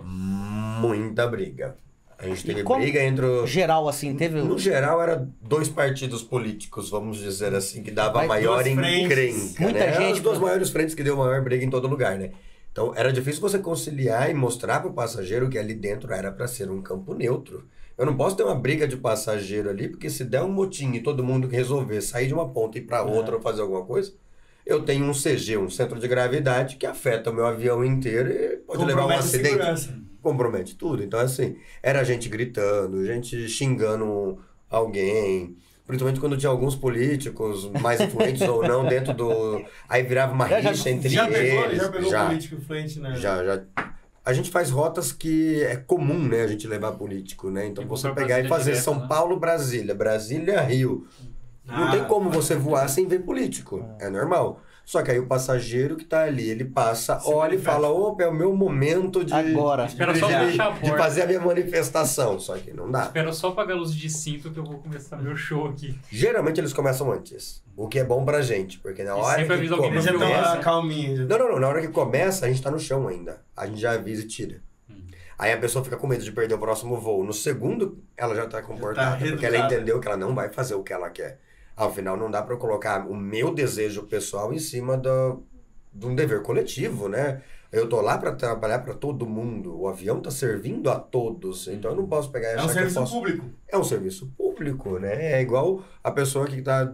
Muita briga. A gente teve como- briga entre o... Geral, assim, teve... No geral, era 2 partidos políticos, vamos dizer assim, que dava Vai, maior duas frentes. encrenca, Muita né? gente, As 2 né? maiores frentes que deu maior briga em todo lugar, né? Então, era difícil você conciliar e mostrar para o passageiro que ali dentro era para ser um campo neutro. Eu não posso ter uma briga de passageiro ali, porque se der um motim e todo mundo resolver sair de uma ponta e ir para outra ou fazer alguma coisa, eu tenho um CG, um centro de gravidade, que afeta o meu avião inteiro e pode levar a um Compromete a acidente. segurança. Compromete tudo. Então, assim, era gente gritando, gente xingando alguém. Principalmente quando tinha alguns políticos mais influentes ou não dentro do... Aí virava uma rixa entre Já pegou eles. o político influente, né? Já. A gente faz rotas que é comum, né? A gente levar político, né? Então, Tipo, você pra pegar e Brasília fazer direto, São né? Paulo, Brasília, Brasília, Rio. Não tem como você voar sem ver político. É normal. Só que aí o passageiro que tá ali, ele passa, olha e fala, opa, é o meu momento de... Agora. Espera só fechar a de porta. fazer a minha manifestação. Só que não dá. Espera só apagar a luz de cinto que eu vou começar meu show aqui. Geralmente eles começam antes. O que é bom pra gente. Porque na E hora sempre que avisa alguém Eles já começa... estão calminhos. Não. Na hora que começa, a gente tá no chão ainda. A gente já avisa e tira. Aí a pessoa fica com medo de perder o próximo voo. No segundo, ela já tá comportada. Porque ela reeducada. entendeu que ela não vai fazer o que ela quer. Afinal, não dá pra eu colocar o meu desejo pessoal em cima de um dever coletivo, né? Eu tô lá pra trabalhar pra todo mundo. O avião tá servindo a todos. Então eu não posso pegar e É achar um que eu serviço posso... público. É um serviço público, né? É igual a pessoa que tá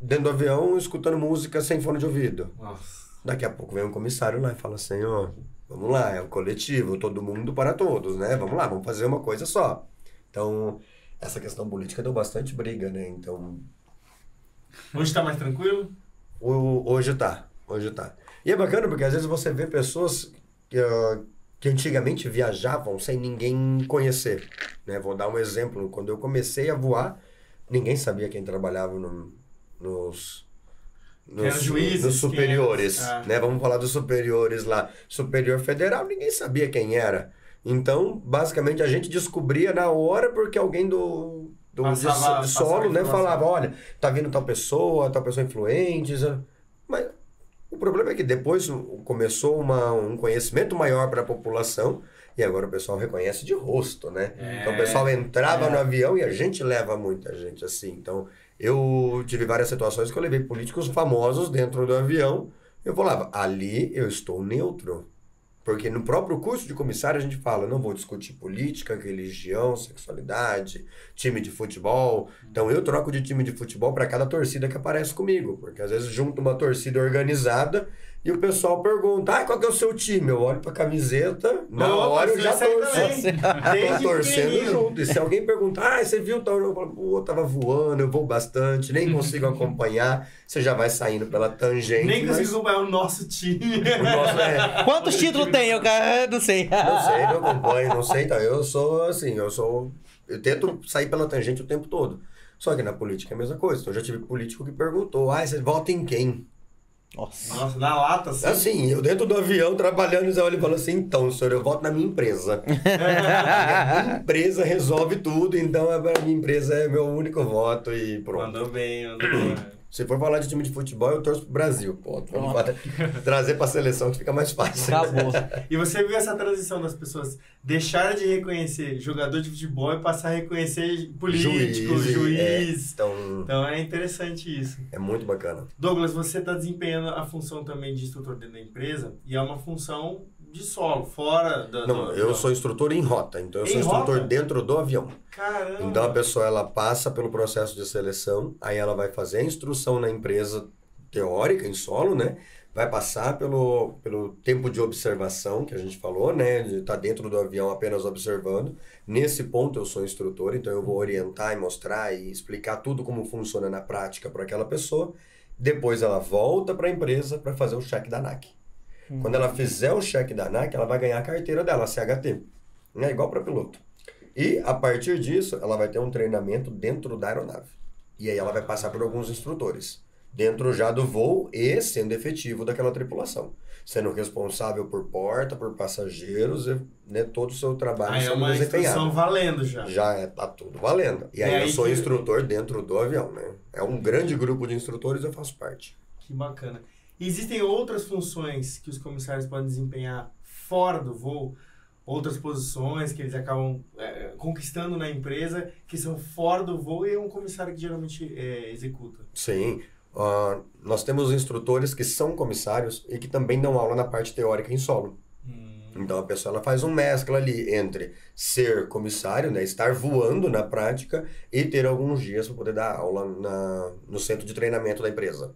dentro do avião escutando música sem fone de ouvido. Nossa. Daqui a pouco vem um comissário lá e fala assim, ó, vamos lá, é o coletivo, todo mundo para todos, né? Vamos lá, vamos fazer uma coisa só. Então, essa questão política deu bastante briga, né? Então, Hoje tá mais tranquilo? hoje tá. E é bacana porque às vezes você vê pessoas que antigamente viajavam sem ninguém conhecer, né? Vou dar um exemplo. Quando eu comecei a voar, ninguém sabia quem trabalhava nos eram juízes, nos superiores, quem era, né? Vamos falar dos superiores lá. Superior federal, ninguém sabia quem era. Então, basicamente, a gente descobria na hora porque alguém Passava de solo, né? informação. Falava, olha, tá vindo tal pessoa influente. Mas o problema é que depois começou um conhecimento maior para a população e agora o pessoal reconhece de rosto, né? Então o pessoal entrava no avião e a gente leva muita gente assim. Então eu tive várias situações que eu levei políticos famosos dentro do avião. Eu falava, ali eu estou neutro. Porque no próprio curso de comissário a gente fala, não vou discutir política, religião, sexualidade, time de futebol. Então eu troco de time de futebol para cada torcida que aparece comigo. Porque às vezes junto uma torcida organizada e o pessoal pergunta, qual que é o seu time? Eu olho pra camiseta, na hora eu já torço. Tô torcendo junto. E se alguém perguntar, você viu tal? Eu falo, pô, eu tava voando, eu vou bastante, nem consigo acompanhar. Você já vai saindo pela tangente. Nem mas consigo acompanhar o nosso time. o nosso Quantos títulos tem, eu não sei. Não sei, não acompanho, não sei. Então, eu sou assim, eu tento sair pela tangente o tempo todo. Só que na política é a mesma coisa. Então, eu já tive político que perguntou, você vota em quem? Nossa, na lata, assim. Assim, eu dentro do avião, trabalhando, eu olho e falo assim, então, senhor, eu voto na minha empresa. A minha empresa resolve tudo, então a minha empresa é meu único voto e pronto. Mandou bem, mandou bem. Se for falar de time de futebol, eu torço pro Brasil. Pronto. Trazer pra seleção que fica mais fácil. Acabou. E você viu essa transição das pessoas deixarem de reconhecer jogador de futebol e passar a reconhecer político, juiz. Então é interessante isso. É muito bacana. Douglas, você está desempenhando a função também de instrutor dentro da empresa e é uma função de solo, fora da... Não, eu sou instrutor em rota, então eu sou instrutor dentro do avião. Caramba! Então a pessoa, ela passa pelo processo de seleção, aí ela vai fazer a instrução na empresa teórica, em solo, né? Vai passar pelo tempo de observação, que a gente falou, né? De estar dentro do avião apenas observando. Nesse ponto eu sou instrutor, então eu vou orientar e mostrar e explicar tudo como funciona na prática para aquela pessoa. Depois ela volta para a empresa para fazer o cheque da ANAC. Quando ela fizer o cheque da ANAC, ela vai ganhar a carteira dela, a CHT. É igual para piloto. E, a partir disso, ela vai ter um treinamento dentro da aeronave. E aí ela vai passar por alguns instrutores. Dentro já do voo e sendo efetivo daquela tripulação. Sendo responsável por porta, por passageiros, né, todo o seu trabalho sendo desempenhado. É uma instrução valendo já. Já tá tudo valendo. E aí eu sou instrutor dentro do avião, né? É um grande grupo de instrutores, eu faço parte. Que bacana. Existem outras funções que os comissários podem desempenhar fora do voo? Outras posições que eles acabam conquistando na empresa, que são fora do voo e é um comissário que geralmente executa? Sim. Nós temos instrutores que são comissários e que também dão aula na parte teórica em solo. Então a pessoa ela faz uma mescla ali entre ser comissário, né, estar voando na prática e ter alguns dias para poder dar aula no centro de treinamento da empresa.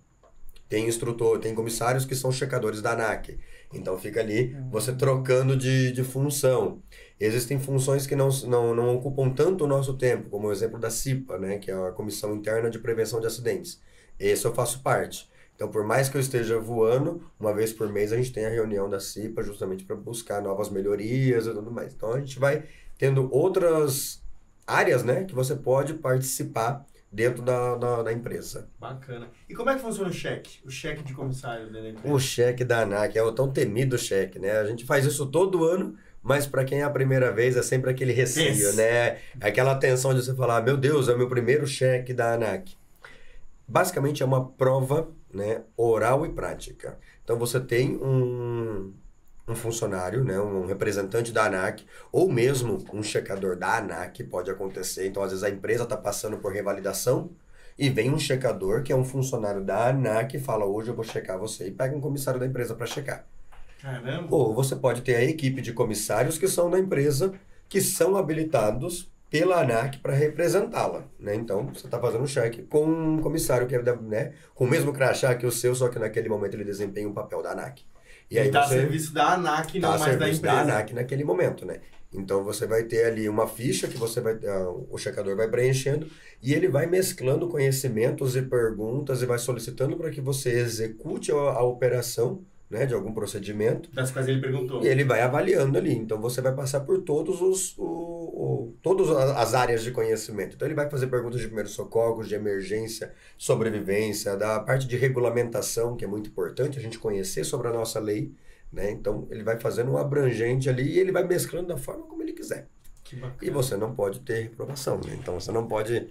Tem comissários que são checadores da ANAC. Então fica ali você trocando de função. Existem funções que não ocupam tanto o nosso tempo, como o exemplo da CIPA, né, que é a Comissão Interna de Prevenção de Acidentes. Esse eu faço parte. Então, por mais que eu esteja voando, uma vez por mês a gente tem a reunião da CIPA justamente para buscar novas melhorias e tudo mais. Então a gente vai tendo outras áreas, né, que você pode participar dentro da empresa. Bacana. E como é que funciona o cheque? O cheque de comissário dentro da empresa? O cheque da ANAC é o tão temido cheque, né? A gente faz isso todo ano, mas para quem é a primeira vez é sempre aquele receio, né? Aquela tensão de você falar, meu Deus, é o meu primeiro cheque da ANAC. Basicamente é uma prova, né, oral e prática. Então você tem um funcionário, né, um representante da ANAC, ou mesmo um checador da ANAC, pode acontecer. Então, às vezes, a empresa está passando por revalidação e vem um checador, que é um funcionário da ANAC, e fala, hoje eu vou checar você, e pega um comissário da empresa para checar. Caramba! Ou você pode ter a equipe de comissários que são da empresa, que são habilitados pela ANAC para representá-la, né? Então, você está fazendo um cheque com um comissário que é, né, com o mesmo crachá que o seu, só que naquele momento ele desempenha um papel da ANAC. E aí está a serviço da ANAC, não mais da empresa. Da ANAC naquele momento, né? Então você vai ter ali uma ficha que o checador vai preenchendo e ele vai mesclando conhecimentos e perguntas e vai solicitando para que você execute a operação, né, de algum procedimento. Das quais ele perguntou. E ele vai avaliando ali. Então você vai passar por todas as áreas de conhecimento. Então ele vai fazer perguntas de primeiros socorros, de emergência, sobrevivência, da parte de regulamentação, que é muito importante a gente conhecer sobre a nossa lei, né? Então ele vai fazendo um abrangente ali e ele vai mesclando da forma como ele quiser. Que bacana. E você não pode ter reprovação, né? Então você não pode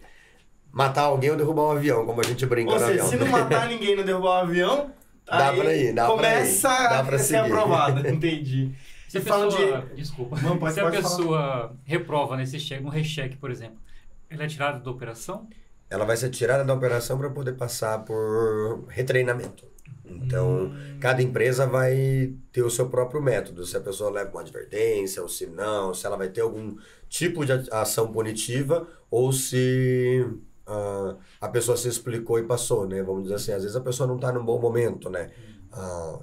matar alguém ou derrubar um avião, como a gente brinca no avião. Se não matar ninguém e não derrubar um avião, dá pra ir, começa a ser aprovado. Entendi. Se a pessoa, desculpa, se a pessoa reprova nesse cheque, no recheque, por exemplo, ela é tirada da operação? Ela vai ser tirada da operação para poder passar por retreinamento. Então, cada empresa vai ter o seu próprio método. Se a pessoa leva uma advertência, ou se não, se ela vai ter algum tipo de ação punitiva, ou se a pessoa se explicou e passou, né? Vamos dizer assim, às vezes a pessoa não está num bom momento, né?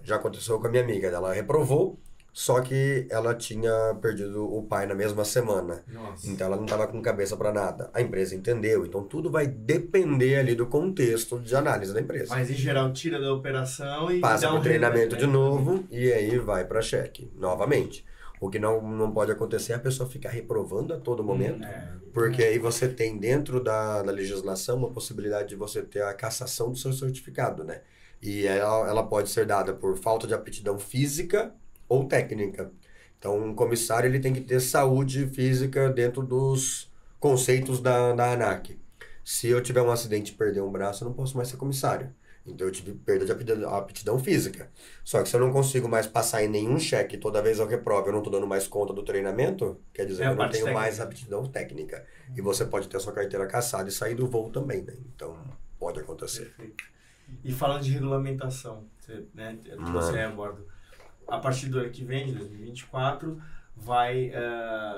Já aconteceu com a minha amiga, ela reprovou, só que ela tinha perdido o pai na mesma semana. Nossa. Então ela não estava com cabeça para nada. A empresa entendeu. Então tudo vai depender ali do contexto de análise da empresa. Mas em geral tira da operação e Passa dá por treinamento remédio, de né? novo e aí vai para cheque novamente. O que não pode acontecer é a pessoa ficar reprovando a todo momento, porque aí você tem dentro da legislação uma possibilidade de você ter a cassação do seu certificado, né? E ela pode ser dada por falta de aptidão física ou técnica. Então, um comissário ele tem que ter saúde física dentro dos conceitos da ANAC. Se eu tiver um acidente e perder um braço, eu não posso mais ser comissário. Então, eu tive perda de aptidão física. Só que se eu não consigo mais passar em nenhum cheque, toda vez eu reprovo, eu não estou dando mais conta do treinamento, quer dizer que eu não tenho mais aptidão técnica. E você pode ter a sua carteira cassada e sair do voo também, né? Então, pode acontecer. Perfeito. E falando de regulamentação, né, você aborda, a partir do ano que vem, de 2024,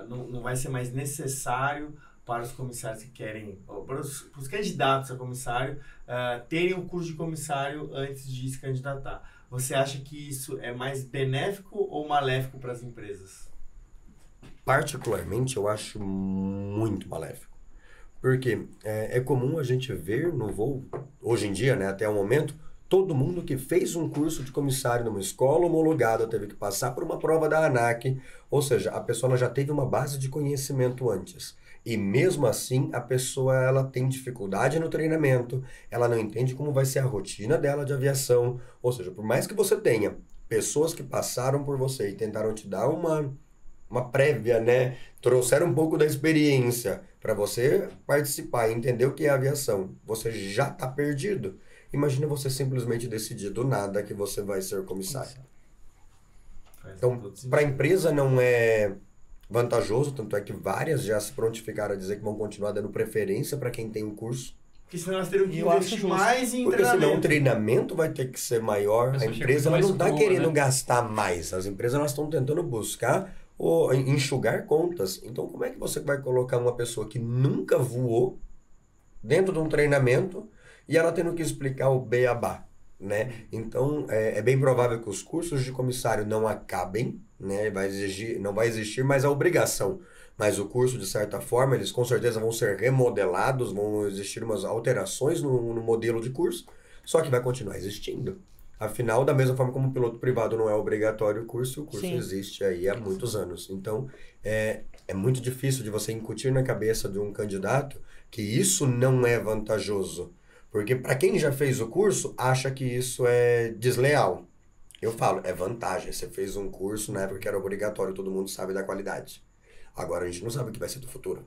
não vai ser mais necessário para os comissários que querem, para os candidatos a comissário, terem o curso de comissário antes de se candidatar. Você acha que isso é mais benéfico ou maléfico para as empresas? Particularmente, eu acho muito maléfico. Porque é comum a gente ver no voo, hoje em dia, né, até o momento, todo mundo que fez um curso de comissário numa escola homologada teve que passar por uma prova da ANAC, ou seja, a pessoa ela já teve uma base de conhecimento antes. E mesmo assim, a pessoa ela tem dificuldade no treinamento, ela não entende como vai ser a rotina dela de aviação, ou seja, por mais que você tenha pessoas que passaram por você e tentaram te dar uma prévia, né? Trouxeram um pouco da experiência para você participar e entender o que é aviação. Você já está perdido. Imagina você simplesmente decidir do nada que você vai ser comissário. Então, para a empresa não é vantajoso, tanto é que várias já se prontificaram a dizer que vão continuar dando preferência para quem tem o curso. Porque senão elas teriam que investir mais em porque treinamento. Senão o treinamento vai ter que ser maior. A empresa ela não está querendo gastar mais. As empresas elas estão tentando buscar ou enxugar contas. Então, como é que você vai colocar uma pessoa que nunca voou dentro de um treinamento e ela tendo que explicar o beabá, né? Então, é bem provável que os cursos de comissário não acabem, né? Não vai existir mais a obrigação. Mas o curso, de certa forma, eles com certeza vão ser remodelados, vão existir umas alterações no modelo de curso, só que vai continuar existindo. Afinal, da mesma forma como o piloto privado não é obrigatório o curso Sim. existe aí há muitos anos. Então, é muito difícil de você incutir na cabeça de um candidato que isso não é vantajoso. Porque para quem já fez o curso, acha que isso é desleal. Eu falo, é vantagem. Você fez um curso na época que era obrigatório, todo mundo sabe da qualidade. Agora a gente não sabe o que vai ser do futuro,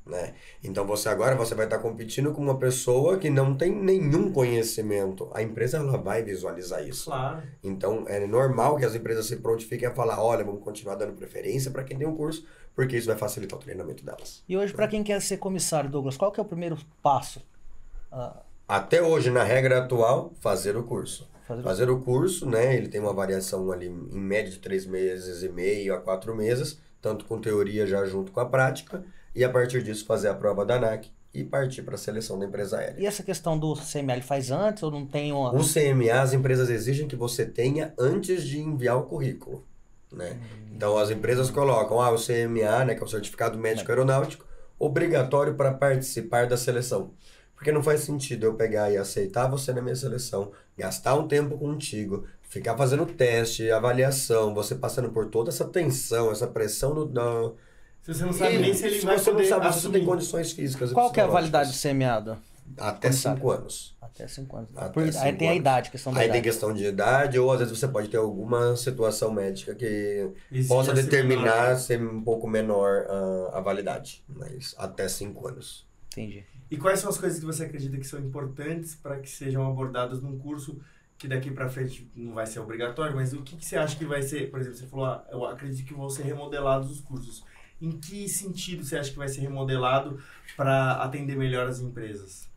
né? Então você vai estar competindo com uma pessoa que não tem nenhum conhecimento. A empresa ela vai visualizar isso. Claro. Então é normal que as empresas se prontifiquem a falar, olha, vamos continuar dando preferência para quem tem um curso, porque isso vai facilitar o treinamento delas. E hoje, para quem quer ser comissário, Douglas, qual que é o primeiro passo? Até hoje, na regra atual, fazer o curso. Fazer o curso, né? Ele tem uma variação ali em média de 3 meses e meio a 4 meses, tanto com teoria já junto com a prática, e a partir disso fazer a prova da ANAC e partir para a seleção da empresa aérea. E essa questão do CMA, ele faz antes ou não tem uma... O CMA, as empresas exigem que você tenha antes de enviar o currículo, né? Então, as empresas colocam, o CMA, né, que é o Certificado Médico Aeronáutico, obrigatório para participar da seleção. Porque não faz sentido eu pegar e aceitar você na minha seleção, gastar um tempo contigo, ficar fazendo teste, avaliação, você passando por toda essa tensão, essa pressão Se você não sabe nem se ele vai você poder não sabe se assumir. você tem condições físicas e Qual que é a validade do psicológicas. CMA? Até 5 anos. Até 5 anos. Até Aí 5 tem a anos. idade, questão da Aí idade. tem questão de idade, ou às vezes você pode ter alguma situação médica que Exige possa ser determinar menor. ser um pouco menor a validade, mas até 5 anos. Entendi. E quais são as coisas que você acredita que são importantes para que sejam abordadas num curso que daqui para frente não vai ser obrigatório, mas o que você acha que vai ser? Por exemplo, você falou, eu acredito que vão ser remodelados os cursos. Em que sentido você acha que vai ser remodelado para atender melhor as empresas?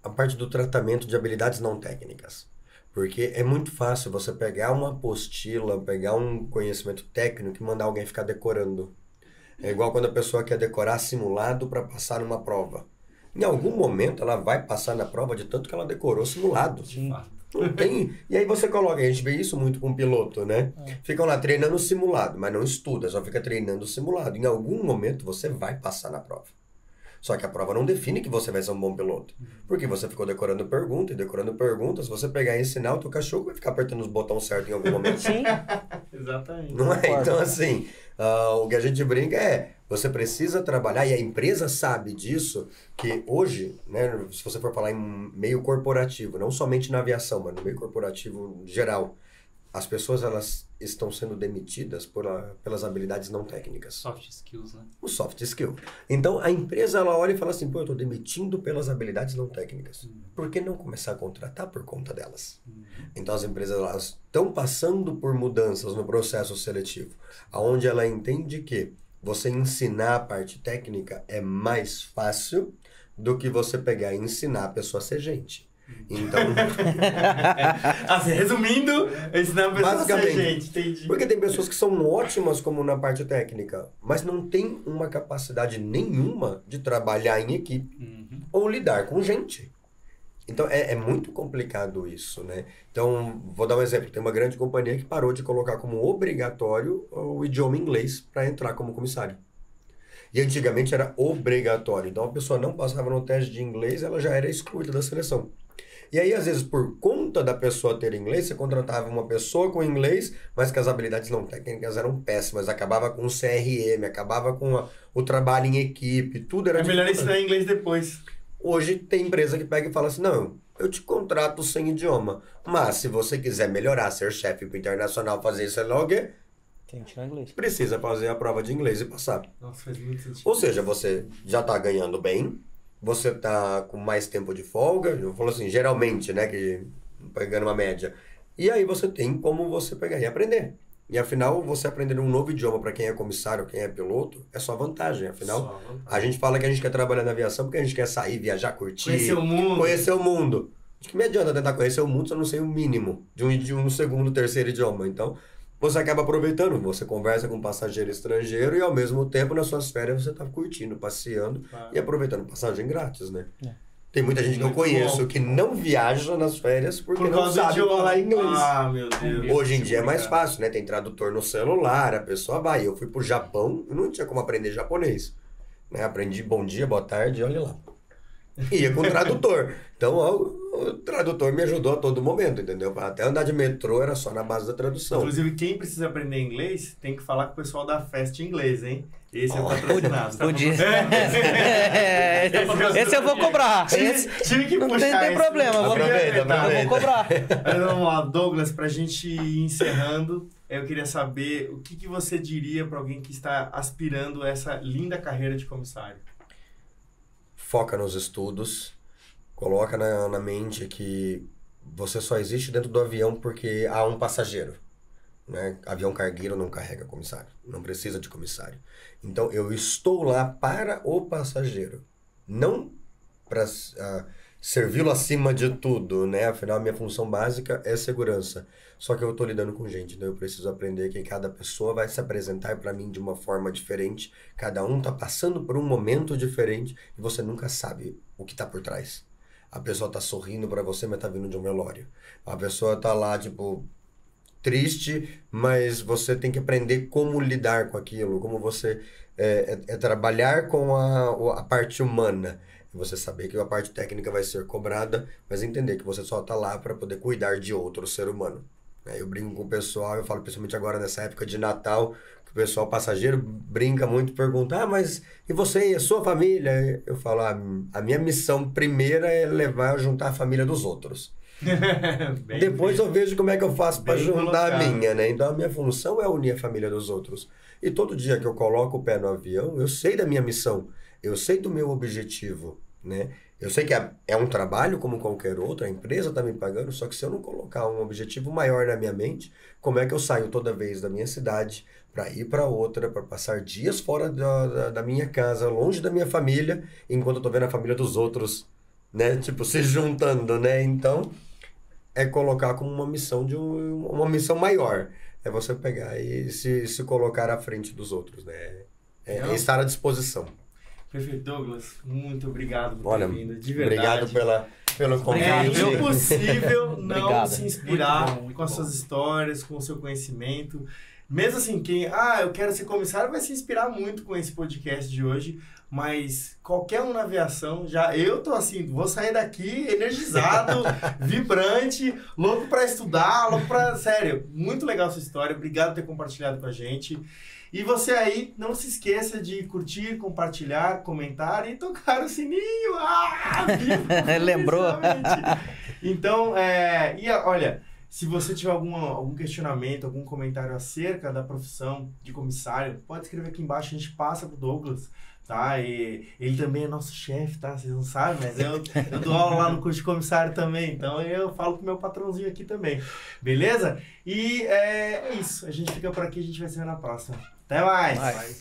A parte do tratamento de habilidades não técnicas. Porque é muito fácil você pegar uma apostila, pegar um conhecimento técnico e mandar alguém ficar decorando. É igual quando a pessoa quer decorar simulado para passar numa prova. Em algum momento ela vai passar na prova de tanto que ela decorou simulado. Sim. Não tem. E aí você coloca, a gente vê isso muito com piloto, né? Ficam lá treinando simulado, mas não estuda, só fica treinando simulado. Em algum momento você vai passar na prova. Só que a prova não define que você vai ser um bom piloto. Porque você ficou decorando pergunta e decorando perguntas. Se você pegar e ensinar, o teu cachorro vai ficar apertando os botões certos em algum momento. Sim. Exatamente. Não é? Então, assim, o que a gente brinca é, você precisa trabalhar, e a empresa sabe disso, que hoje, né, se você for falar em meio corporativo, não somente na aviação, mas no meio corporativo geral, as pessoas elas estão sendo demitidas pelas habilidades não técnicas. Soft skills, né? O soft skill. Então, a empresa ela olha e fala assim, pô, eu estou demitindo pelas habilidades não técnicas. Por que não começar a contratar por conta delas? Então, as empresas elas estão passando por mudanças no processo seletivo, onde ela entende que você ensinar a parte técnica é mais fácil do que você pegar e ensinar a pessoa a ser gente. Então, assim, resumindo, ensinar a pessoa a ser basicamente, gente, entendi. porque tem pessoas que são ótimas como na parte técnica, mas não tem uma capacidade nenhuma de trabalhar em equipe ou lidar com gente. Então, é muito complicado isso, né? Então, vou dar um exemplo. Tem uma grande companhia que parou de colocar como obrigatório o idioma inglês para entrar como comissário. E antigamente era obrigatório. Então, a pessoa não passava no teste de inglês, ela já era excluída da seleção. E aí, às vezes, por conta da pessoa ter inglês, você contratava uma pessoa com inglês, mas que as habilidades não técnicas eram péssimas. Acabava com o CRM, acabava com o trabalho em equipe, tudo era É melhor dificuldade. ensinar inglês depois. Hoje tem empresa que pega e fala assim, não, eu te contrato sem idioma, mas se você quiser melhorar, ser chefe pro internacional, fazer isso, é o quê? Tem que tirar inglês. Precisa fazer a prova de inglês e passar. Nossa, faz muito sentido. Ou seja, você já tá ganhando bem, você tá com mais tempo de folga, eu falo assim, geralmente, né, que pegando uma média. E aí você tem como você pegar e aprender. E afinal, você aprender um novo idioma para quem é comissário, quem é piloto, é só vantagem. Afinal, a gente fala que a gente quer trabalhar na aviação porque a gente quer sair, viajar, curtir. Conhecer o mundo. Conhecer o mundo. Acho que me adianta tentar conhecer o mundo se eu não sei o mínimo de um segundo, terceiro idioma. Então, você acaba aproveitando, você conversa com um passageiro estrangeiro e ao mesmo tempo nas suas férias você está curtindo, passeando e aproveitando passagem grátis, né? Tem muita gente que eu Muito conheço bom. que não viaja nas férias porque Por não causa do sabe idioma. falar inglês. Ah, meu Deus. Hoje em dia é mais fácil, né? Tem tradutor no celular, a pessoa vai. Eu fui pro Japão e não tinha como aprender japonês. Né? Aprendi bom dia, boa tarde, olha lá. Ia com o tradutor. Então, o tradutor me ajudou a todo momento, entendeu? Até andar de metrô era só na base da tradução. Inclusive, quem precisa aprender inglês tem que falar com o pessoal da Fest Inglês, hein? Esse é o patrocinado. Tá Podia. patrocinado? Esse eu vou cobrar. Esse, Tive que não puxar tem esse. problema. Eu vou, Aproveita, eu vou aproveita. cobrar. Mas vamos lá, Douglas, pra gente ir encerrando, eu queria saber o que você diria para alguém que está aspirando essa linda carreira de comissário. Foca nos estudos, coloca na mente que você só existe dentro do avião porque há um passageiro. Né? Avião cargueiro não carrega comissário, não precisa de comissário. Então, eu estou lá para o passageiro, não para servi-lo acima de tudo, né? Afinal, minha função básica é segurança. Só que eu estou lidando com gente, então eu preciso aprender que cada pessoa vai se apresentar para mim de uma forma diferente. Cada um está passando por um momento diferente e você nunca sabe o que está por trás. A pessoa está sorrindo para você, mas está vindo de um velório. A pessoa está lá, tipo, triste, mas você tem que aprender como lidar com aquilo, como você trabalhar com a parte humana. Você saber que a parte técnica vai ser cobrada, mas entender que você só está lá para poder cuidar de outro ser humano. Eu brinco com o pessoal, eu falo principalmente agora nessa época de Natal, que o pessoal passageiro brinca muito, pergunta, mas e você e a sua família? Eu falo, a minha missão primeira é juntar a família dos outros. Depois eu vejo como é que eu faço para juntar a minha, né? Então a minha função é unir a família dos outros. E todo dia que eu coloco o pé no avião, eu sei da minha missão, eu sei do meu objetivo, né? Eu sei que é um trabalho como qualquer outro, a empresa está me pagando, só que se eu não colocar um objetivo maior na minha mente, como é que eu saio toda vez da minha cidade para ir para outra, para passar dias fora da minha casa, longe da minha família, enquanto eu tô vendo a família dos outros, né? Tipo, se juntando, né? Então, é colocar como uma missão uma missão maior. É você pegar e se colocar à frente dos outros, né? É estar à disposição. Perfeito, Douglas. Muito obrigado por Olha, ter vindo, de verdade. obrigado pelo convite. É impossível não Obrigado. se inspirar Muito bom, muito com as bom. suas histórias, com o seu conhecimento. Mesmo assim, quem, eu quero ser comissário, vai se inspirar muito com esse podcast de hoje. Mas qualquer um na aviação, eu tô assim, vou sair daqui energizado, vibrante, louco pra estudar, sério, muito legal essa história. Obrigado por ter compartilhado com a gente. E você aí, não se esqueça de curtir, compartilhar, comentar e tocar o sininho. Viva! Lembrou? Então, olha, se você tiver algum questionamento, algum comentário acerca da profissão de comissário, pode escrever aqui embaixo, a gente passa pro Douglas, tá? E ele também é nosso chefe, tá? Vocês não sabem, mas eu dou aula lá no curso de comissário também, então eu falo com o meu patrãozinho aqui também, beleza? E é isso, a gente fica por aqui, a gente vai se ver na próxima. Até mais! Vai.